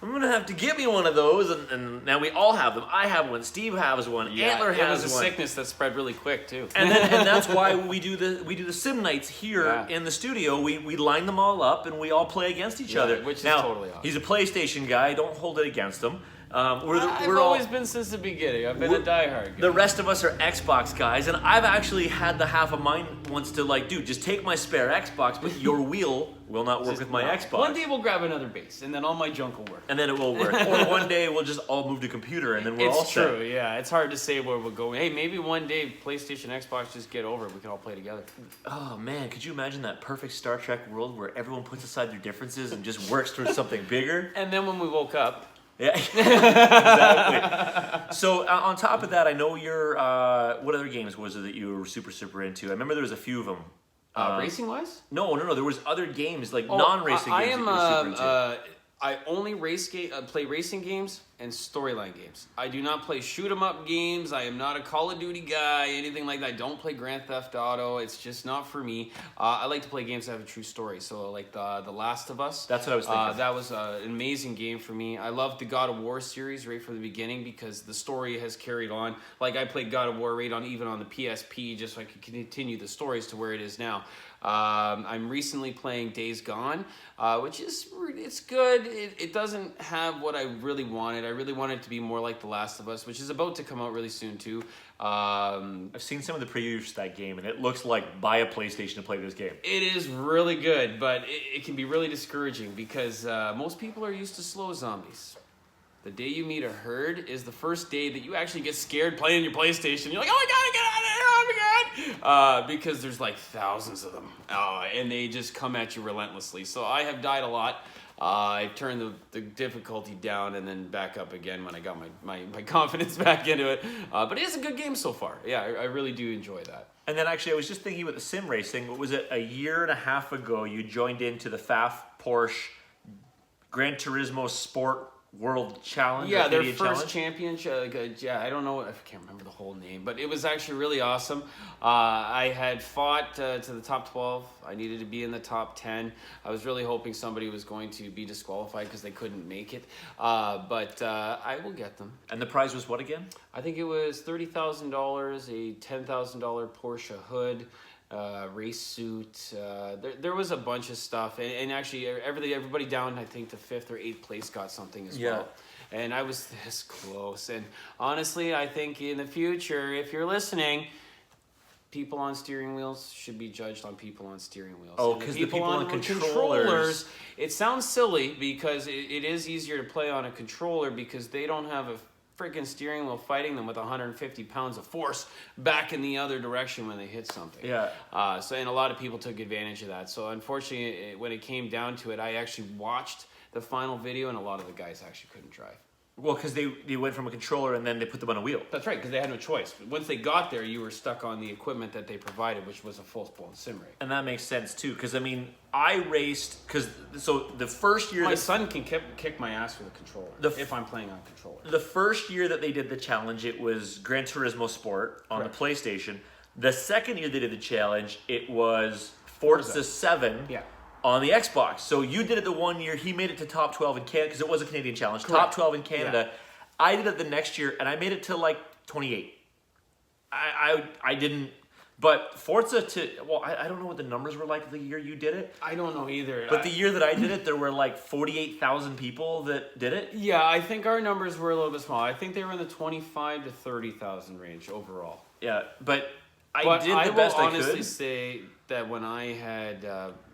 I'm gonna have to get me one of those. And now we all have them. I have one. Steve has one. Antler has one. It was a sickness that spread really quick too. And that's why we do the sim nights here in the studio. We line them all up and we all play against each other. Which is totally awesome. He's a PlayStation guy. Don't hold it against him. I've always been since the beginning. I've been a diehard guy. The rest of us are Xbox guys, and I've actually had the half of mine wants to like, dude, just take my spare Xbox, but your wheel will not work with my Xbox. One day we'll grab another base, and then all my junk will work. And then it will work. Or one day we'll just all move to computer, and then we're all set. It's true, yeah. It's hard to say where we'll go. Hey, maybe one day PlayStation, Xbox just get over it. We can all play together. Oh man, could you imagine that perfect Star Trek world where everyone puts aside their differences and just works towards something bigger? And then when we woke up. Yeah, exactly. So on top of that, I know you're. What other games was it that you were super into? I remember there was a few of them. Racing wise? No. There was other games like non-racing games that you were super into. I only play racing games and storyline games. I do not play shoot 'em up games. I am not a Call of Duty guy, anything like that. I don't play Grand Theft Auto. It's just not for me. I like to play games that have a true story. So like the Last of Us. That's what I was thinking. That was an amazing game for me. I love the God of War series right from the beginning because the story has carried on. Like I played God of War right even on the PSP just so I could continue the stories to where it is now. I'm recently playing Days Gone, which it's good. It doesn't have what I really wanted. I really wanted it to be more like The Last of Us, which is about to come out really soon too. I've seen some of the previews for that game, and it looks like buy a PlayStation to play this game. It is really good, but it can be really discouraging because most people are used to slow zombies. The day you meet a herd is the first day that you actually get scared playing your PlayStation. You're like, oh my god, get out of here, oh my god! Because there's like thousands of them, and they just come at you relentlessly. So I have died a lot. I turned the difficulty down and then back up again when I got my confidence back into it. But it is a good game so far. Yeah, I really do enjoy that. And then actually, I was just thinking about the sim racing. What was it, a year and a half ago, you joined into the FAF Porsche Gran Turismo Sport World Challenge. Yeah, their first championship. I don't know. I can't remember the whole name, but it was actually really awesome. I had fought to the top 12. I needed to be in the top 10. I was really hoping somebody was going to be disqualified because they couldn't make it. But I will get them. And the prize was what again? I think it was $30,000, a $10,000 Porsche hood. Race suit. There was a bunch of stuff, and actually everybody down I think to 5th or 8th place got something as well. And I was this close. And honestly, I think in the future, if you're listening, people on steering wheels should be judged on people on steering wheels. Oh, because the people on controllers. It sounds silly because it is easier to play on a controller because they don't have a freaking steering wheel fighting them with 150 pounds of force back in the other direction when they hit something. Yeah. And a lot of people took advantage of that. So unfortunately, when it came down to it, I actually watched the final video, and a lot of the guys actually couldn't drive. Well, because they went from a controller and then they put them on a wheel. That's right, because they had no choice. Once they got there, you were stuck on the equipment that they provided, which was a full-blown sim rig. And that makes sense too, because I mean, I raced so the first year my son can kick my ass with a controller if I'm playing on a controller. The first year that they did the challenge, it was Gran Turismo Sport on the PlayStation. The second year they did the challenge, it was Forza 7. Yeah. On the Xbox. So you did it the one year, he made it to top 12 in Canada, because it was a Canadian challenge. Correct. Top 12 in Canada. Yeah. I did it the next year, and I made it to like 28. I didn't, but Forza I don't know what the numbers were like the year you did it. I don't know either. But the year that I did it, there were like 48,000 people that did it. Yeah, I think our numbers were a little bit small. I think they were in the 25 to 30,000 range overall. Yeah, but I did the best I could. I will honestly say that when I had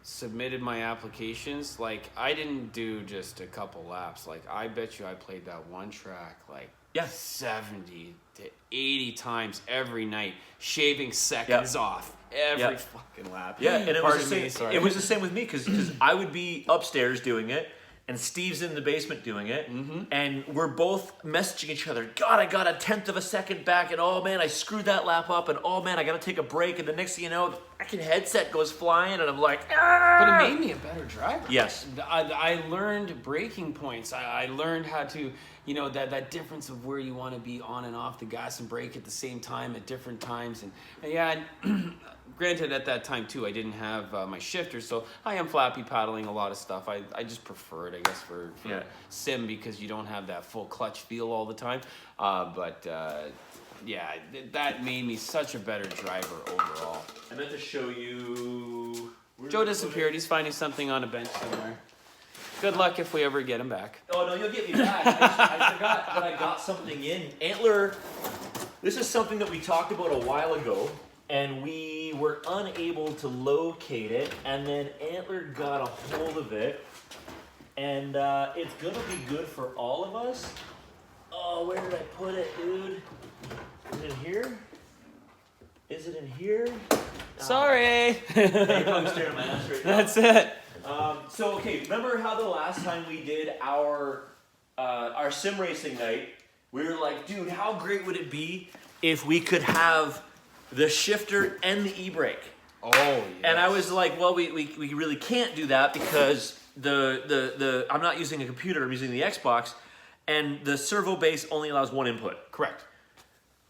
submitted my applications, like I didn't do just a couple laps. Like I bet you I played that one track like 70 to 80 times every night, shaving seconds off every fucking lap. Yeah, and it was the same with me because I would be upstairs doing it, and Steve's in the basement doing it, and we're both messaging each other, God, I got a 1/10 of a second back, and oh man, I screwed that lap up, and oh man, I gotta take a break, and the next thing you know, the fucking headset goes flying, and I'm like, ah! But it made me a better driver. Yes. I learned braking points. I learned how to, that difference of where you want to be on and off the gas and brake at the same time at different times. And yeah, granted, at that time too, I didn't have my shifter, so I am flappy paddling a lot of stuff. I just prefer it, I guess, for sim, because you don't have that full clutch feel all the time. Yeah, that made me such a better driver overall. I meant to show you... Joe disappeared. He's finding something on a bench somewhere. Good luck if we ever get him back. Oh, no, you'll get me back. I forgot that I got something in. Antler, this is something that we talked about a while ago, and we were unable to locate it, and then Antler got a hold of it, and it's going to be good for all of us. Oh, where did I put it, dude? Is it in here? Is it in here? Sorry. You're probably staring at my ass right now. That's it. So, okay, remember how the last time we did our sim racing night, we were like, dude, how great would it be if we could have the shifter and the e-brake? Oh, yes. And I was like, well, we really can't do that because I'm not using a computer, I'm using the Xbox, and the servo base only allows one input. Correct.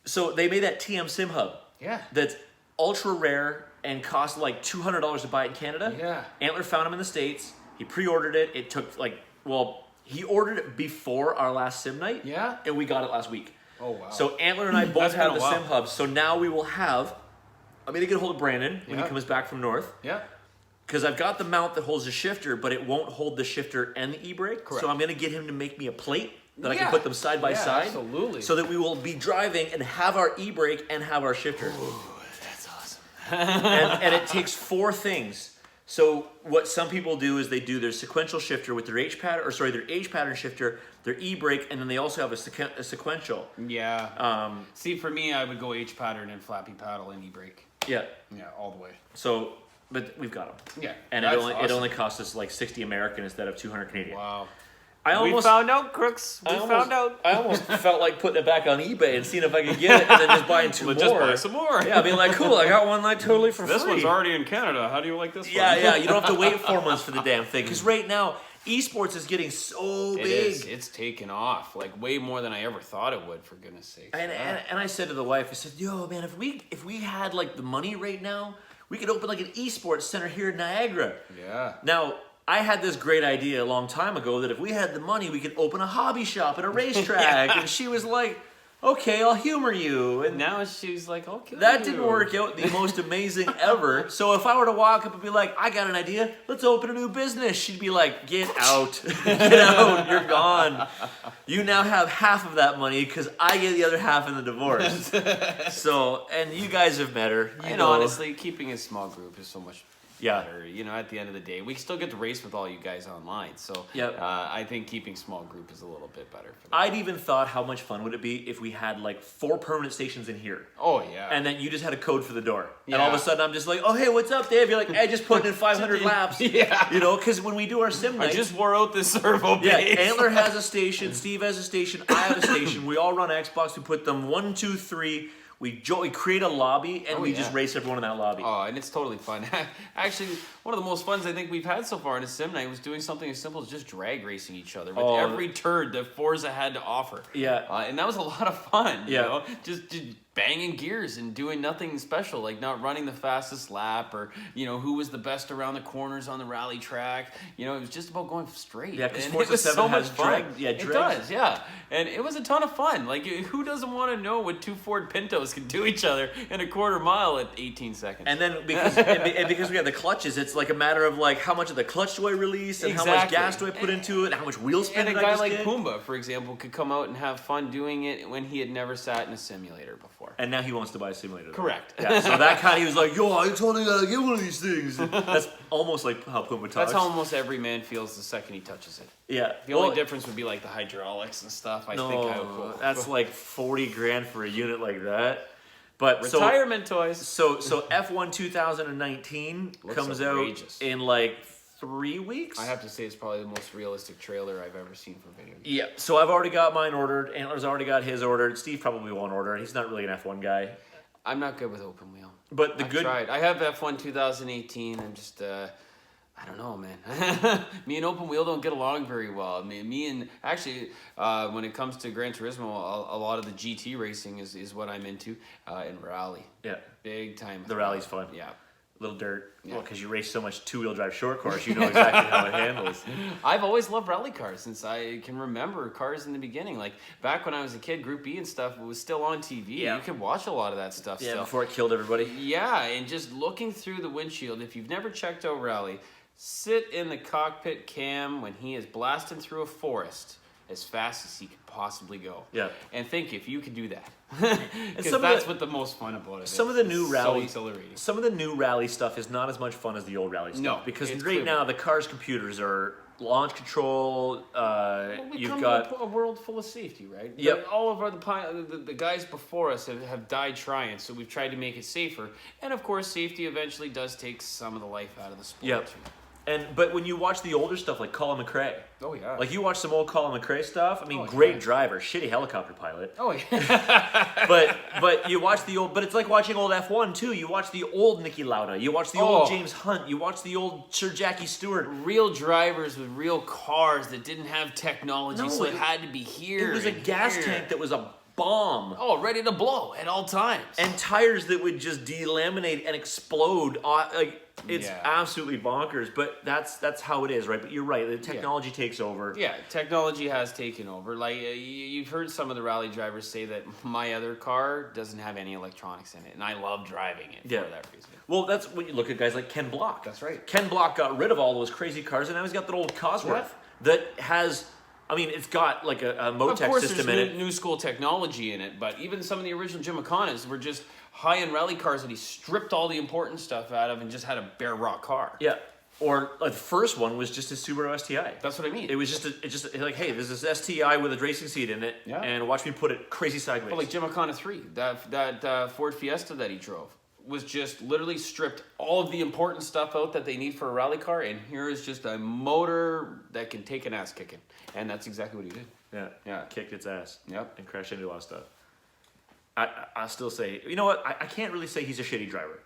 So they made that TM Sim Hub. Yeah. That's ultra rare and cost like $200 to buy it in Canada. Yeah. Antler found him in the States. He pre-ordered it. It took he ordered it before our last sim night. Yeah. And we got it last week. Oh, wow. So Antler and I both That's have been the a while. Sim Hub. So now we will have, I'm going to get a hold of Brandon when he comes back from North. Yeah. Because I've got the mount that holds the shifter, but it won't hold the shifter and the e-brake. Correct. So I'm going to get him to make me a plate that I can Yeah. put them side by side. Absolutely. So that we will be driving and have our e-brake and have our shifter. Ooh, that's awesome. and it takes 4 things. So what some people do is they do their sequential shifter with their their H pattern shifter, their e-brake, and then they also have a sequential. Yeah. See, for me, I would go H pattern and flappy paddle and e-brake. Yeah. Yeah, all the way. So, but we've got them. Yeah. And that's it only cost us like 60 American instead of 200 Canadian. Wow. We found out, crooks. We found out. I almost felt like putting it back on eBay and seeing if I could get it, and then just buying 2 more. Just buy some more. Yeah, being like, cool, I got one like totally for free. This one's already in Canada. How do you like this one? Yeah, you don't have to wait 4 months for the damn thing. Because right now, esports is getting so big. It is. It's taken off, like way more than I ever thought it would, for goodness sake. And I said to the wife, I said, yo, man, if we had like the money right now, we could open like an esports center here in Niagara. Yeah. Now, I had this great idea a long time ago that if we had the money, we could open a hobby shop at a racetrack. And she was like, okay, I'll humor you. And now she's like, okay. that didn't work out the most amazing ever. So if I were to walk up and be like, I got an idea, let's open a new business, she'd be like, get out. Get out, you're gone. You now have half of that money because I get the other half in the divorce. So, and you guys have met her. And honestly, keeping a small group is so much better. At the end of the day, we still get to race with all you guys online. So I think keeping small group is a little bit better for that. I'd even thought, how much fun would it be if we had like 4 permanent stations in here? Oh, yeah. And then you just had a code for the door. Yeah. And all of a sudden I'm just like, oh, hey, what's up, Dave? You're like, hey, just putting in 500 laps. Yeah. Because when we do our sim night, I just wore out this servo base. yeah, Antler has a station, Steve has a station, I have a station. We all run Xbox. We put them 1, 2, 3. We create a lobby, and we just race everyone in that lobby. Oh, and it's totally fun. Actually, one of the most funs I think we've had so far in a sim night was doing something as simple as just drag racing each other with every turd that Forza had to offer. Yeah. And that was a lot of fun, Yeah. you know? Just banging gears and doing nothing special, like not running the fastest lap or, who was the best around the corners on the rally track. It was just about going straight. Yeah, because And Forza it was 7 so has much fun. it It drags. does, yeah. And it was a ton of fun. Like, who doesn't want to know what 2 Ford Pintos can do each other in a quarter mile at 18 seconds? And then because we have the clutches, it's like a matter of like, how much of the clutch do I release, and how much gas do I put into it, and how much wheel spin And did a I guy just like get? Pumbaa, for example, could come out and have fun doing it when he had never sat in a simulator before. And now he wants to buy a simulator. Correct. Yeah, so that kind of, he was like, yo, I totally gotta get one of these things. That's almost like how Pumbaa talks. That's how almost every man feels the second he touches it. Yeah. The only difference would be like the hydraulics and stuff. I think that's like 40 grand for a unit like that. But retirement toys. So F1 2019 Looks comes outrageous. out in like 3 weeks. I have to say it's probably the most realistic trailer I've ever seen for video games. Yeah, so I've already got mine ordered. Antler's already got his ordered. Steve probably won't order it. He's not really an F1 guy. I'm not good with open wheel. But the I've good... tried. I have F1 2018. I'm just, I don't know, man. Me and open wheel don't get along very well. I mean, me and, actually, when it comes to Gran Turismo, a lot of the GT racing is what I'm into, and rally. Yeah. Big time. The rally's fun. Yeah. Little dirt. Yeah. Well, because you race so much two-wheel drive short course, you know exactly how it handles. I've always loved rally cars since I can remember cars in the beginning. Like back when I was a kid, Group B and stuff, it was still on TV. Yeah. You could watch a lot of that stuff Yeah, still. before it killed everybody. Yeah, and just looking through the windshield, if you've never checked out rally, sit in the cockpit cam when he is blasting through a forest as fast as he could possibly go. Yeah. And think if you could do that. And Because that's what the most fun about it is. Some of the new rally, so exhilarating. some of the new rally stuff is not as much fun as the old rally stuff. No, because it's right clear. now the car's computers are launch control. We You've come got to a world full of safety, right? Yep. All of the guys before us have died trying, so we've tried to make it safer. And of course, safety eventually does take some of the life out of the sport. Yep. Too. but when you watch the older stuff like Colin McRae, Oh yeah. like you watch some old Colin McRae stuff. I mean, Oh, great yeah. driver, shitty helicopter pilot. Oh yeah. But you watch the old, but it's like watching old F1 too. You watch the old Niki Lauda, you watch the old Oh. James Hunt, you watch the old Sir Jackie Stewart. Real drivers with real cars that didn't have technology, No, so it it- had to be here. It was a and gas here. tank that was a bomb. Oh, ready to blow at all times. And tires that would just delaminate and explode. Like it's Yeah. absolutely bonkers. But that's how it is, right? But you're right. The technology takes over. Yeah, technology has taken over. Like you've heard some of the rally drivers say that my other car doesn't have any electronics in it, and I love driving it Yeah. for that reason. Well, that's when you look at guys like Ken Block. That's right. Ken Block got rid of all those crazy cars, and now he's got that old Cosworth that has. I mean, it's got like a Of Motec course, system there's in it. new school technology in it, but even some of the original Gymkhanas were just high-end rally cars that he stripped all the important stuff out of and just had a bare raw car. Yeah. Or like the first one was just a Subaru STI. That's what I mean. It was just like, hey, there's this STI with a racing seat in it, Yeah. and watch me put it crazy sideways. But like Gymkhana 3, that Ford Fiesta that he drove was just literally stripped all of the important stuff out that they need for a rally car, and here is just a motor that can take an ass kicking. And that's exactly what he did. Yeah, kicked its ass. Yep. And crashed into a lot of stuff. I still say, you know what? I can't really say he's a shitty driver.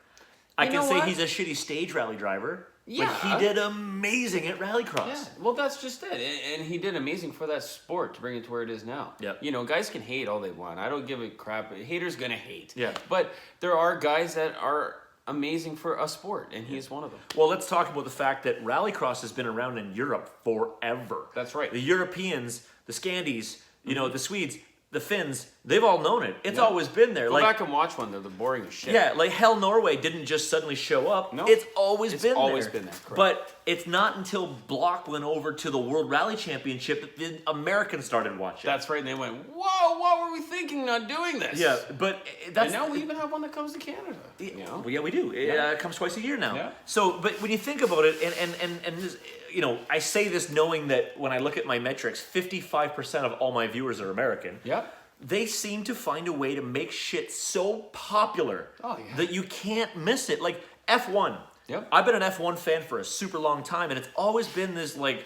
I You can know say what? he's a shitty stage rally driver. Yeah. But he did amazing at rallycross. Yeah, well, that's just it. And he did amazing for that sport to bring it to where it is now. Yep. You know, guys can hate all they want. I don't give a crap. Haters gonna hate. Yeah. But there are guys that are amazing for a sport, and he is one of them. Well, let's talk about the fact that rallycross has been around in Europe forever. That's right. The Europeans, the Scandies, you know, the Swedes, the Finns, they've all known it. It's Yeah. always been there. Go like, back and watch one. They're the boring as shit. yeah, like Hell Norway didn't just suddenly show up. No. It's always It's been there. always been there, correct. But it's not until Block went over to the World Rally Championship that the Americans started watching. That's right. And they went, whoa, what were we thinking not doing this? Yeah, but that's... And now we even have one that comes to Canada. You know? Well, yeah, we do. It Yeah. comes twice a year now. Yeah. So, but when you think about it, and this, you know, I say this knowing that when I look at my metrics, 55% of all my viewers are American. Yep. They seem to find a way to make shit so popular that you can't miss it. Like F1. Yep. I've been an F1 fan for a super long time, and it's always been this like,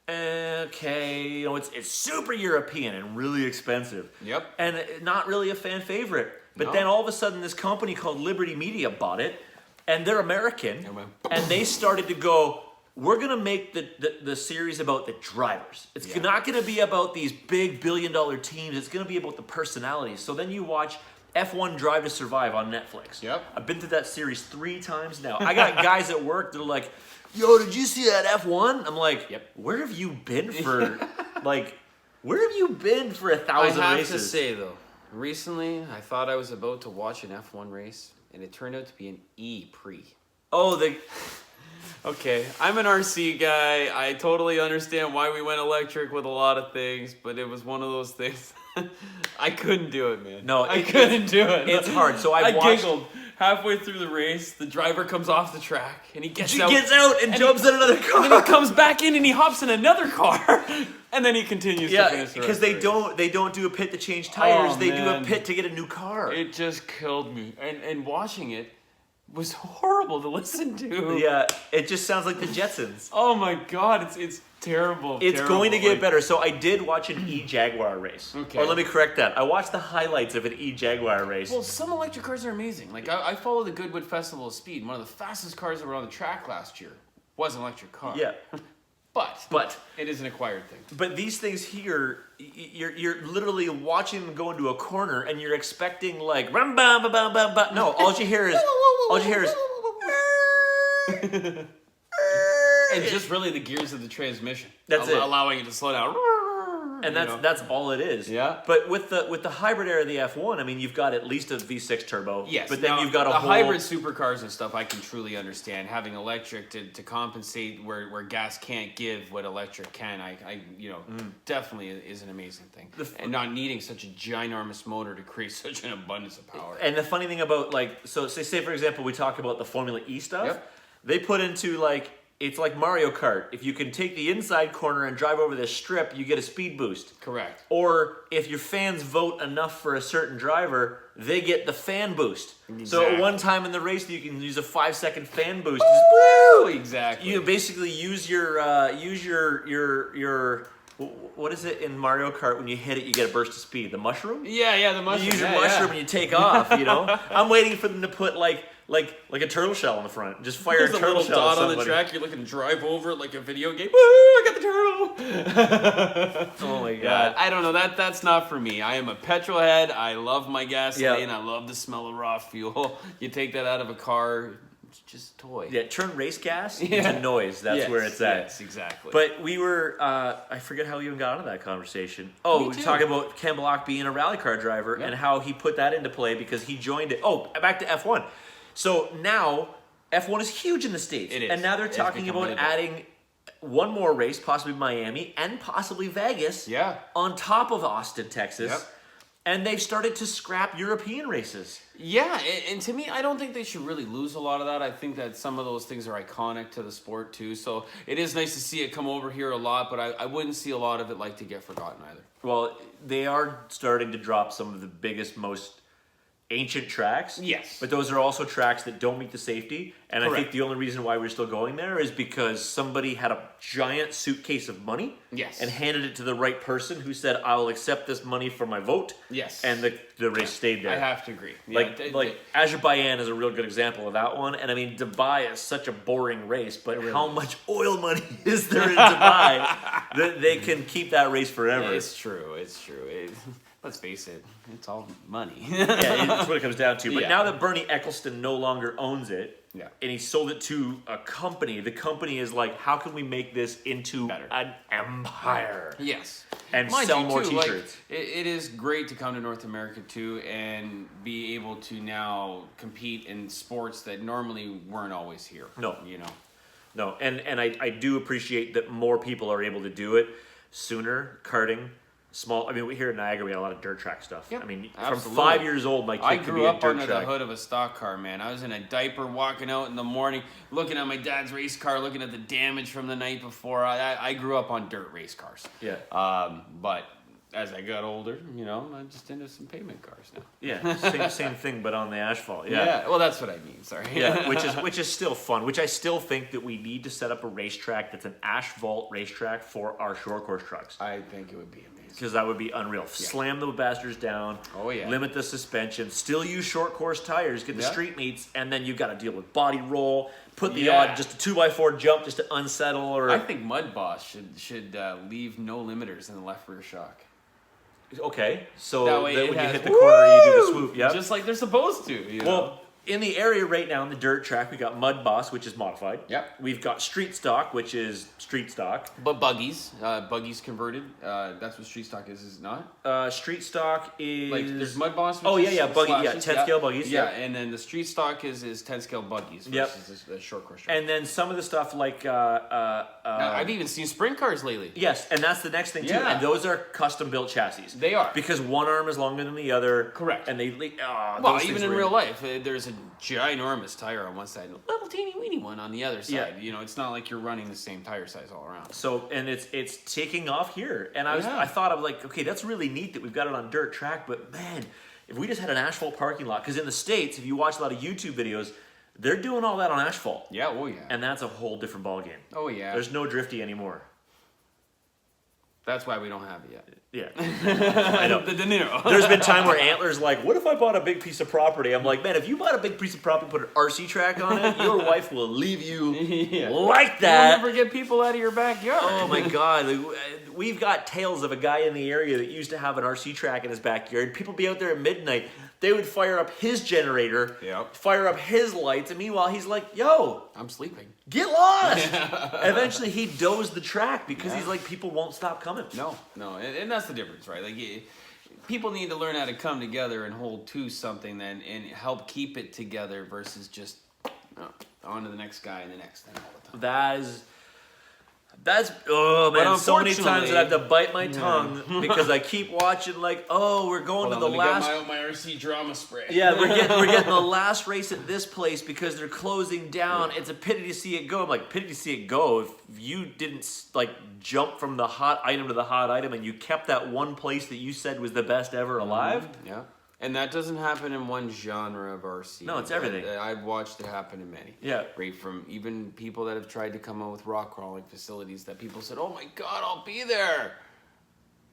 okay, you know, it's super European and really expensive. Yep. And not really a fan favorite. But No. then all of a sudden, this company called Liberty Media bought it, and they're American, And went, and they started to go, we're gonna make the series about the drivers. It's Yeah. not gonna be about these big billion-dollar teams. It's gonna be about the personalities. So then you watch F1 Drive to Survive on Netflix. Yep. I've been through that series 3 times now. I got guys at work that are like, yo, did you see that F1? I'm like, Yep. where have you been for, like, where have you been for 1,000 I have races? to say, though, recently I thought I was about to watch an F1 race, and it turned out to be an E-Prix. Oh, Okay, I'm an RC guy. I totally understand why we went electric with a lot of things, but it was one of those things. I couldn't do it, man. No, I couldn't do it. it's hard. So I I watched. giggled halfway through the race. The driver comes off the track, and he gets She out. gets out and jumps in another car. And then he comes back in, and he hops in another car, and then he continues to Yeah, finish the because rest of the they don't do a pit to change tires. Oh, they do a man. pit to get a new car. race. It just killed me. And watching it, was horrible to listen to. Yeah, it just sounds like the Jetsons. Oh my God, it's terrible. It's terrible. going to get better. So I did watch an E-Jaguar race. Okay. Or let me correct that. I watched the highlights of an E-Jaguar race. Well, some electric cars are amazing. Like I follow the Goodwood Festival of Speed. One of the fastest cars that were on the track last year was an electric car. Yeah. But it is an acquired thing. But these things here, you're literally watching them go into a corner, and you're expecting like rum bum bum bum bum bum. No, all you hear is and just really the gears of the transmission. That's it. Allowing it to slow down. And that's all it is. Yeah. But with the hybrid era of the F1, I mean, you've got at least a V6 turbo. Yes. But then now, you've got a the whole hybrid supercars and stuff. I can truly understand having electric to compensate where gas can't give what electric can. I definitely is an amazing thing. And not needing such a ginormous motor to create such an abundance of power. And the funny thing about so say for example, we talk about the Formula E stuff. Yep. They put into it's like Mario Kart. If you can take the inside corner and drive over this strip, you get a speed boost. Correct. Or if your fans vote enough for a certain driver, they get the fan boost. Exactly. So at one time in the race, you can use a 5-second fan boost. Woo! Exactly. You basically use your what is it in Mario Kart when you hit it, you get a burst of speed? The mushroom? Yeah, the mushroom. You use your mushroom and you take off. I'm waiting for them to put like a turtle shell on the front. Just fire There's a a turtle little shell dot at on the somebody. track. You're looking to drive over it like a video game. Woo! I got the turtle. Oh my Yeah, god. I don't know. That's not for me. I am a petrol head. I love my gasoline. Yeah. I love the smell of raw fuel. You take that out of a car, it's just a toy. Yeah, turn race gas Yeah. into noise. That's Yes, where it's at. Yes, exactly. But we were, I forget how we even got into that conversation. Oh, Me we were too. talking about Ken Block being a rally car driver Yep. and how he put that into play because he joined it. Oh, back to F1. So now F1 is huge in the States. It is. And now they're It's talking become about really big. adding one more race, possibly Miami and possibly Vegas, Yeah. on top of Austin, Texas. Yep. And they've started to scrap European races. Yeah, and to me, I don't think they should really lose a lot of that. I think that some of those things are iconic to the sport too. So it is nice to see it come over here a lot, but I wouldn't see a lot of it like to get forgotten either. Well, they are starting to drop some of the biggest, most ancient tracks. Yes. But those are also tracks that don't meet the safety. And I think Correct. the only reason why we're still going there is because somebody had a giant suitcase of money. Yes. And handed it to the right person who said, I will accept this money for my vote. Yes. And the race stayed there. I have to agree. Yeah, Like Azerbaijan is a real good example of that one. And I mean, Dubai is such a boring race, but how much oil money is there in Dubai that they can keep that race forever? It's true. It's true. Let's face it, it's all money. Yeah, that's what it comes down to. But Yeah. now that Bernie Eccleston no longer owns it, Yeah. and he sold it to a company, the company is like, how can we make this into Better. an empire? Yes. And Mind sell you, more too, t-shirts. Like, it is great to come to North America too and be able to now compete in sports that normally weren't always here. No. You know. No, and I do appreciate that more people are able to do it sooner, karting. Small. I mean, here in Niagara, we have a lot of dirt track stuff. Yep, I mean, absolutely. from 5 years old, my kid I could grew be a up dirt under track. the hood of a stock car, man. I was in a diaper walking out in the morning, looking at my dad's race car, looking at the damage from the night before. I grew up on dirt race cars. Yeah. But as I got older, I'm just into some pavement cars now. Yeah, same thing, but on the asphalt. Yeah. Well, that's what I mean. Sorry. Yeah, which is still fun. Which I still think that we need to set up a racetrack that's an asphalt racetrack for our short course trucks. I think it would be amazing. Because that would be unreal. Slam the bastards down. Oh, yeah. Limit the suspension. Still use short course tires. Get the Yeah. street meets, and then you've got to deal with body roll. Put the Yeah. odd just a 2x4 jump just to unsettle. Or I think Mud Boss should leave no limiters in the left rear shock. okay, so That way then it when you has- hit the corner, you do the Woo! swoop. Yeah. Just like they're supposed to. You know? Well, in the area right now, in the dirt track, we got Mud Boss, which is modified. Yep. We've got Street Stock, which is street stock. But buggies converted. That's what street stock is it not? Street Stock is Like there's Mud Boss. Oh, which yeah, is buggy, yeah, slashes, 10 scale buggies, Yeah, yeah. and then the street stock is 10 scale buggies Yep. versus the short course. Track. and then some of the stuff like Now, I've even seen sprint cars lately. yes, and that's the next thing too. Yeah. And those are custom built chassis. They are. because one arm is longer than the other. Correct. And they Well, those even things in were real life, there's a ginormous tire on one side, and a little teeny weeny one on the other side. Yeah. It's not like you're running the same tire size all around. So and it's taking off here, and Yeah. I thought of like, okay, that's really neat that we've got it on dirt track, but man, if we just had an asphalt parking lot, because in the States, if you watch a lot of YouTube videos, They're doing all that on asphalt. Yeah, oh yeah. And that's a whole different ballgame. Oh yeah. There's no drifty anymore. That's why we don't have it yet. Yeah. I know. The De Niro. There's been time where Antler's like, what if I bought a big piece of property? I'm like, man, if you bought a big piece of property, put an RC track on it, your wife will leave you like that. You'll never get people out of your backyard. Oh my God. We've got tales of a guy in the area that used to have an RC track in his backyard. People be out there at midnight. They would fire up his generator, fire up his lights, and meanwhile he's like, yo, I'm sleeping. Get lost! Eventually he dozed the track because he's like, people won't stop coming. No, and that's the difference, right? Like, people need to learn how to come together and hold to something and help keep it together versus just on to the next guy and the next thing all the time. That's oh man, so many times that I have to bite my tongue because I keep watching like, oh, we're going to the last. Get my RC drama spray. Yeah, we're getting the last race at this place because they're closing down. Yeah. It's a pity to see it go. I'm like, pity to see it go. If you didn't like jump from the hot item to the hot item and you kept that one place that you said was the best ever alive. Yeah. And that doesn't happen in one genre of RC. No, it's everything. I've watched it happen in many. Yeah. Right from even people that have tried to come up with rock crawling facilities that people said, oh my God, I'll be there.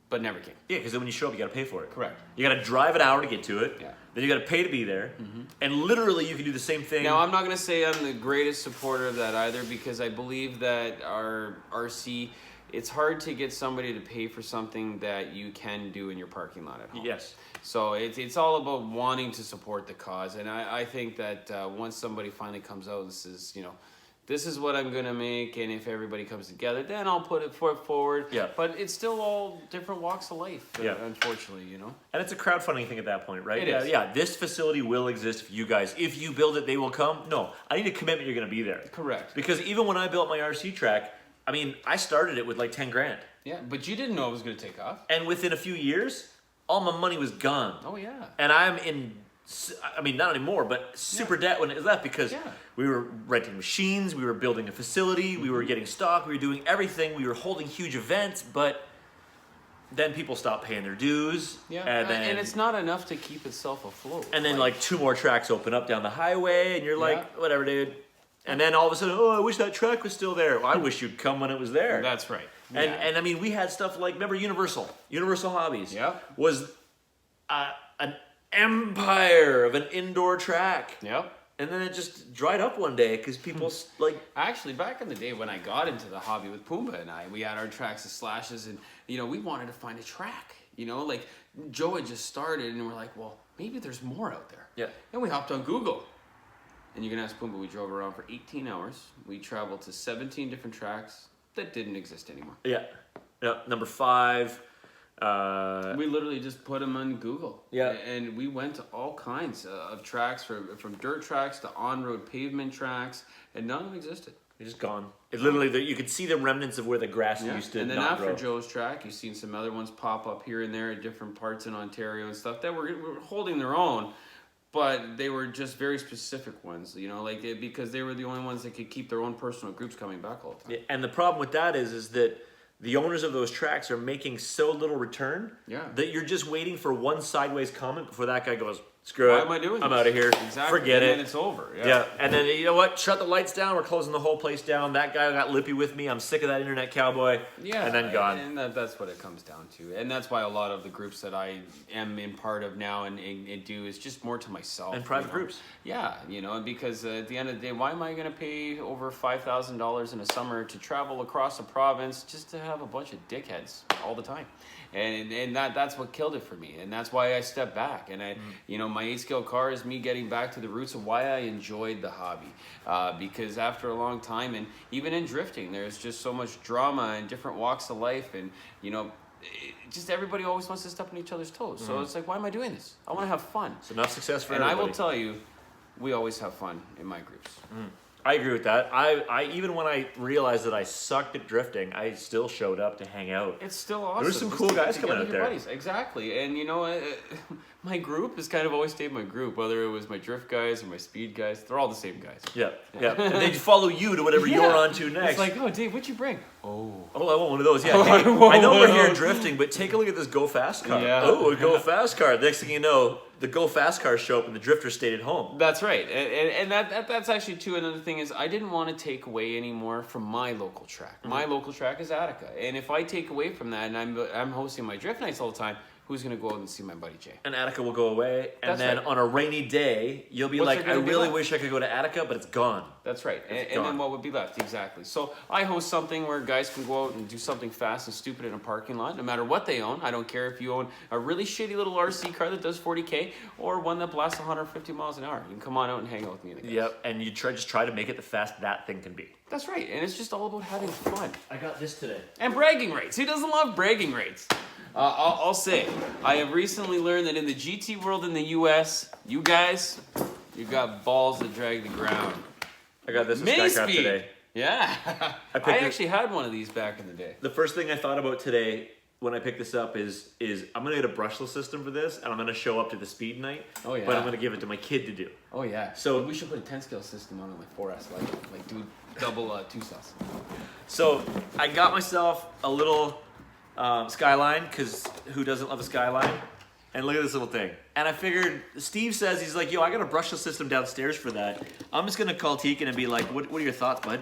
But never came. Yeah, because then when you show up, you got to pay for it. Correct. You got to drive an hour to get to it. Yeah. Then you got to pay to be there. And literally, you can do the same thing. Now, I'm not going to say I'm the greatest supporter of that either because I believe that our RC, it's hard to get somebody to pay for something that you can do in your parking lot at home. Yes. So it's all about wanting to support the cause. And I think that once somebody finally comes out and says, this is what I'm going to make, and if everybody comes together, then I'll put it forward. Yeah. But it's still all different walks of life, unfortunately, And it's a crowdfunding thing at that point, right? It is. Yeah, this facility will exist if you build it, they will come. No, I need a commitment you're going to be there. Correct. Because even when I built my RC track, I mean, I started it with like 10 grand. Yeah, but you didn't know it was going to take off. And within a few years, all my money was gone. Oh, yeah. And I'm in, I mean, not anymore, but super debt when it left because we were renting machines, we were building a facility, we were getting stock, we were doing everything, we were holding huge events, but then people stopped paying their dues. Yeah, and it's not enough to keep itself afloat. And then like 2 more tracks open up down the highway, and you're like, whatever, dude. And then all of a sudden, oh, I wish that track was still there. Well, I wish you'd come when it was there. That's right. And I mean, we had stuff like, remember Universal Hobbies was an empire of an indoor track. Yep. And then it just dried up one day because people like... Actually, back in the day when I got into the hobby with Pumbaa and we had our tracks as slashes and, we wanted to find a track. Like Joe had just started and we're like, well, maybe there's more out there. Yeah. And we hopped on Google. And you can ask Pumbaa, we drove around for 18 hours. We traveled to 17 different tracks that didn't exist anymore. Yeah. Number 5. We literally just put them on Google. Yeah. And we went to all kinds of tracks, from dirt tracks to on-road pavement tracks, and none of them existed. They're just gone. It literally, you could see the remnants of where the grass used to And then not after grow. Joe's track, you've seen some other ones pop up here and there at different parts in Ontario and stuff that were holding their own. But they were just very specific ones, because they were the only ones that could keep their own personal groups coming back all the time. Yeah, and the problem with that is that the owners of those tracks are making so little return that you're just waiting for one sideways comment before that guy goes, screw it. Why am I doing this? I'm out of here. Exactly. Forget it. And then it's over. Yeah. And then, you know what? Shut the lights down. We're closing the whole place down. That guy got lippy with me. I'm sick of that internet cowboy. Yeah. And then gone. And that's what it comes down to. And that's why a lot of the groups that I am in part of now and do is just more to myself. And private groups. Yeah. Because at the end of the day, why am I going to pay over $5,000 in a summer to travel across a province just to have a bunch of dickheads all the time? And that's what killed it for me. And that's why I stepped back. And my 8-scale car is me getting back to the roots of why I enjoyed the hobby. Because after a long time, and even in drifting, there's just so much drama and different walks of life. And, just everybody always wants to step on each other's toes. So it's like, why am I doing this? I want to have fun. It's enough success for everybody. everybody. And I will tell you, we always have fun in my groups. I agree with that. I even when I realized that I sucked at drifting, I still showed up to hang out. It's still awesome. There were some cool guys coming out there. Buddies. Exactly. And my group has kind of always stayed my group, whether it was my drift guys or my speed guys. They're all the same guys. Yeah. And they follow you to whatever you're on to next. It's like, oh, Dave, what'd you bring? Oh, I want one of those. Yeah. Hey, I know we're here drifting, but take a look at this Go Fast car. Yeah. Oh, a Go Fast car. Next thing you know, the go fast cars show up and the drifters stayed at home. That's right, and that's actually too. Another thing is I didn't want to take away any more from my local track. My local track is Attica, and if I take away from that, and I'm hosting my drift nights all the time, who's going to go out and see my buddy Jay? And Attica will go away, and That's then right. on a rainy day, you'll be What's like, there I gonna be really left? wish I could go to Attica, but it's gone. That's right, and gone. then what would be left? Exactly. So I host something where guys can go out and do something fast and stupid in a parking lot, no matter what they own. I don't care if you own a really shitty little RC car that does 40K or one that blasts 150 miles an hour. You can come on out and hang out with me. And the guys. Yep, and you just try to make it the fast that thing can be. That's right, and it's just all about having fun. I got this today. And bragging rights. Who doesn't love bragging rights? I'll say, I have recently learned that in the GT world in the US, you guys, you got balls that drag the ground. I got this at Mini Skycraft speed. today. Yeah. I picked it- actually had one of these back in the day. The first thing I thought about today when I picked this up is I'm gonna get a brushless system for this, and I'm gonna show up to the speed night. Oh, yeah. But I'm gonna give it to my kid to do. Oh yeah. So- we should put a 10-scale system on it, like 4S, like do double 2-sauce. So I got myself a little Skyline, because who doesn't love a Skyline? And look at this little thing. And I figured, Steve says, he's like, yo, I got a brushless system downstairs for that. I'm just gonna call Teakin and be like, what are your thoughts, bud?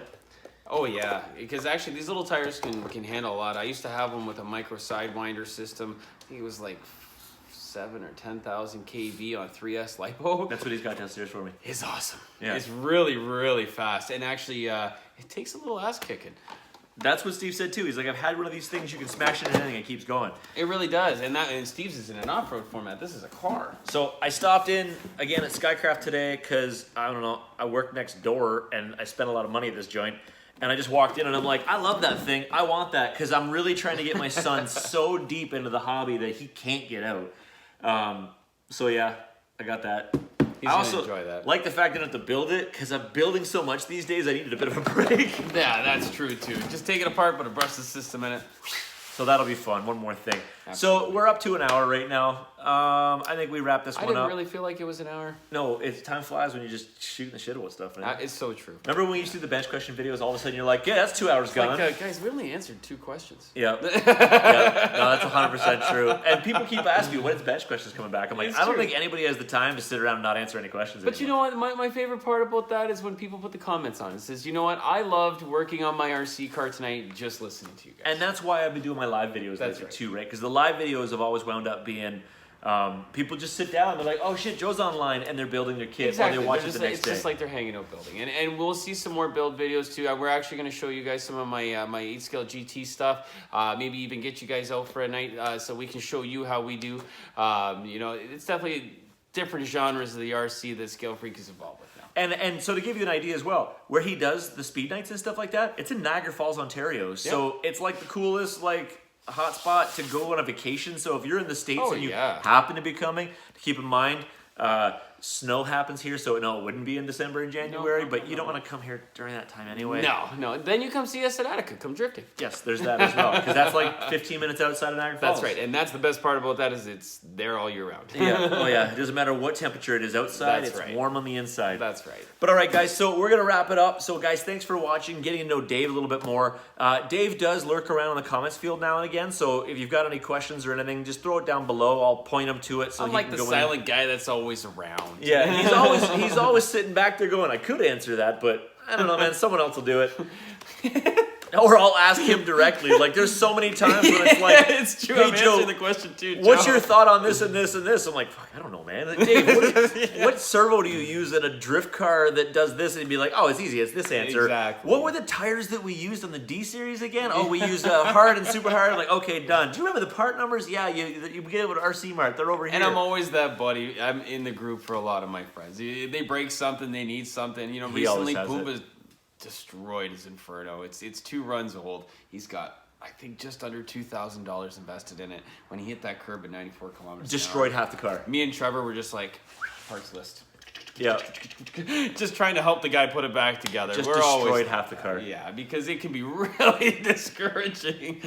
Oh yeah, because actually these little tires can handle a lot. I used to have one with a micro sidewinder system. I think it was like 7 or 10,000 kV on 3S lipo. That's what he's got downstairs for me. It's awesome. Yeah. It's really, really fast. And actually, it takes a little ass kicking. That's what Steve said too. He's like, I've had one of these things, you can smash it in anything, it keeps going. It really does. And Steve's is in an off-road format. This is a car. So I stopped in again at Skycraft today because, I don't know, I work next door and I spent a lot of money at this joint. And I just walked in and I'm like, I love that thing. I want that because I'm really trying to get my son so deep into the hobby that he can't get out. So yeah, I got that. He's I gonna also enjoy that. like the fact that I don't have to build it because I'm building so much these days I needed a bit of a break. Yeah, that's true too. Just take it apart, put a brushless system in it. So that'll be fun. One more thing. Absolutely. So we're up to an hour right now. I think we wrap this I one didn't up. really feel like it was an hour. No, time flies when you're just shooting the shit about stuff. Man. It's so true. Remember when we used to do the bench question videos? All of a sudden you're like, yeah, that's 2 hours gone. Like, guys, we only answered 2 questions. Yeah. Yeah. No, that's 100% true. And people keep asking me, when's bench questions coming back? I'm like, It's I don't true. think anybody has the time to sit around and not answer any questions But you know what? My favorite part about that is when people put the comments on it. It says, you know what? I loved working on my RC car tonight just listening to you guys. And that's why I've been doing my live videos That's lately right. too, right? Because the live videos have always wound up being, people just sit down and they're like, oh shit, Joe's online, and they're building their kit Exactly. or they watch They're it the just next it's day. just like they're hanging out building. And we'll see some more build videos too. We're actually going to show you guys some of my my 8-scale GT stuff. Maybe even get you guys out for a night so we can show you how we do. You know, it's definitely different genres of the RC that Scale Freak is involved with now. And so to give you an idea as well, where he does the speed nights and stuff like that, it's in Niagara Falls, Ontario. So it's like the coolest hot spot to go on a vacation. So if you're in the States and you happen to be coming, keep in mind, snow happens here, so no, it wouldn't be in December and January, but you don't want to come here during that time anyway. No. Then you come see us at Attica. Come drifting. Yes, there's that as well, because that's like 15 minutes outside of Niagara Falls. That's right, and that's the best part about that is it's there all year round. Yeah. Oh yeah. It doesn't matter what temperature it is outside. That's it's right. warm on the inside. That's right. But all right, guys. So we're gonna wrap it up. So guys, thanks for watching, getting to know Dave a little bit more. Dave does lurk around in the comments field now and again. So if you've got any questions or anything, just throw it down below. I'll point him to it. So I'm he like can the go silent guy that's always around. Yeah. He's always sitting back there going, I could answer that, but I don't know, man. Someone else will do it. Or I'll ask him directly. Like, there's so many times when it's like, it's true. hey, I'm Joe, answering the question too. what's Joe. your thought on this and this and this? I'm like, fuck, I don't know, man. Like, Dave, what servo do you use in a drift car that does this? And he'd be like, oh, it's easy. It's this answer. Exactly. What were the tires that we used on the D series again? Oh, we used hard and super hard. I'm like, okay, done. Do you remember the part numbers? Yeah, you get it with RC Mart. They're over here. And I'm always that buddy. I'm in the group for a lot of my friends. They break something, they need something. You know, He always recently has Pooba's destroyed his Inferno. It's 2 runs old. He's got, I think, just under $2,000 invested in it. When he hit that curb at 94 kilometers Destroyed an hour, half the car. me and Trevor were just like, parts list. Yeah. Just trying to help the guy put it back together. Just We're destroyed always, half the car. Yeah, because it can be really discouraging.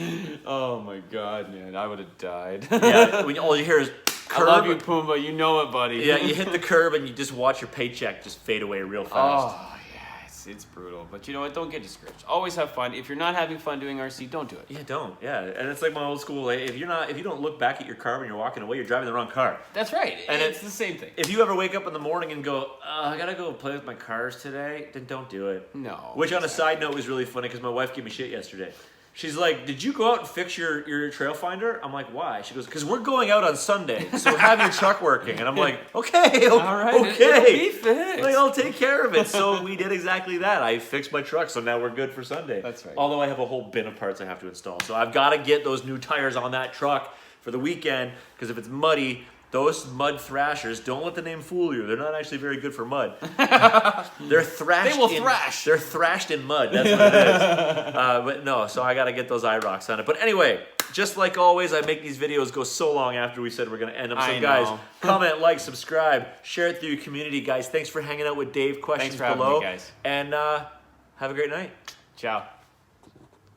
Oh my God, man, I would have died. Yeah. When all you hear is curb. I love you, Pumbaa. You know it, buddy. Yeah, you hit the curb and you just watch your paycheck just fade away real fast. Oh yeah, it's brutal. But you know what? Don't get discouraged. Always have fun. If you're not having fun doing RC, don't do it. Yeah, don't. Yeah, and it's like my old school. Like, if you don't look back at your car when you're walking away, you're driving the wrong car. That's right. And it's the same thing. If you ever wake up in the morning and go, I gotta go play with my cars today, then don't do it. No. Which on a side note was really funny because my wife gave me shit yesterday. She's like, did you go out and fix your trail finder? I'm like, why? She goes, because we're going out on Sunday, so have your truck working. And I'm like, okay, All right, okay. it'll be fixed. Like, I'll take care of it. So we did exactly that. I fixed my truck, so now we're good for Sunday. That's right. Although I have a whole bin of parts I have to install. So I've got to get those new tires on that truck for the weekend, because if it's muddy, those mud thrashers, don't let the name fool you. They're not actually very good for mud. They're thrashed. They will thrash. They're thrashed in mud. That's what it is. But no, so I got to get those IROCs on it. But anyway, just like always, I make these videos go so long after we said we're going to end them. So guys, comment, like, subscribe, share it through your community, guys. Thanks for hanging out with Dave. Questions Thanks for below. having me, guys. And have a great night. Ciao.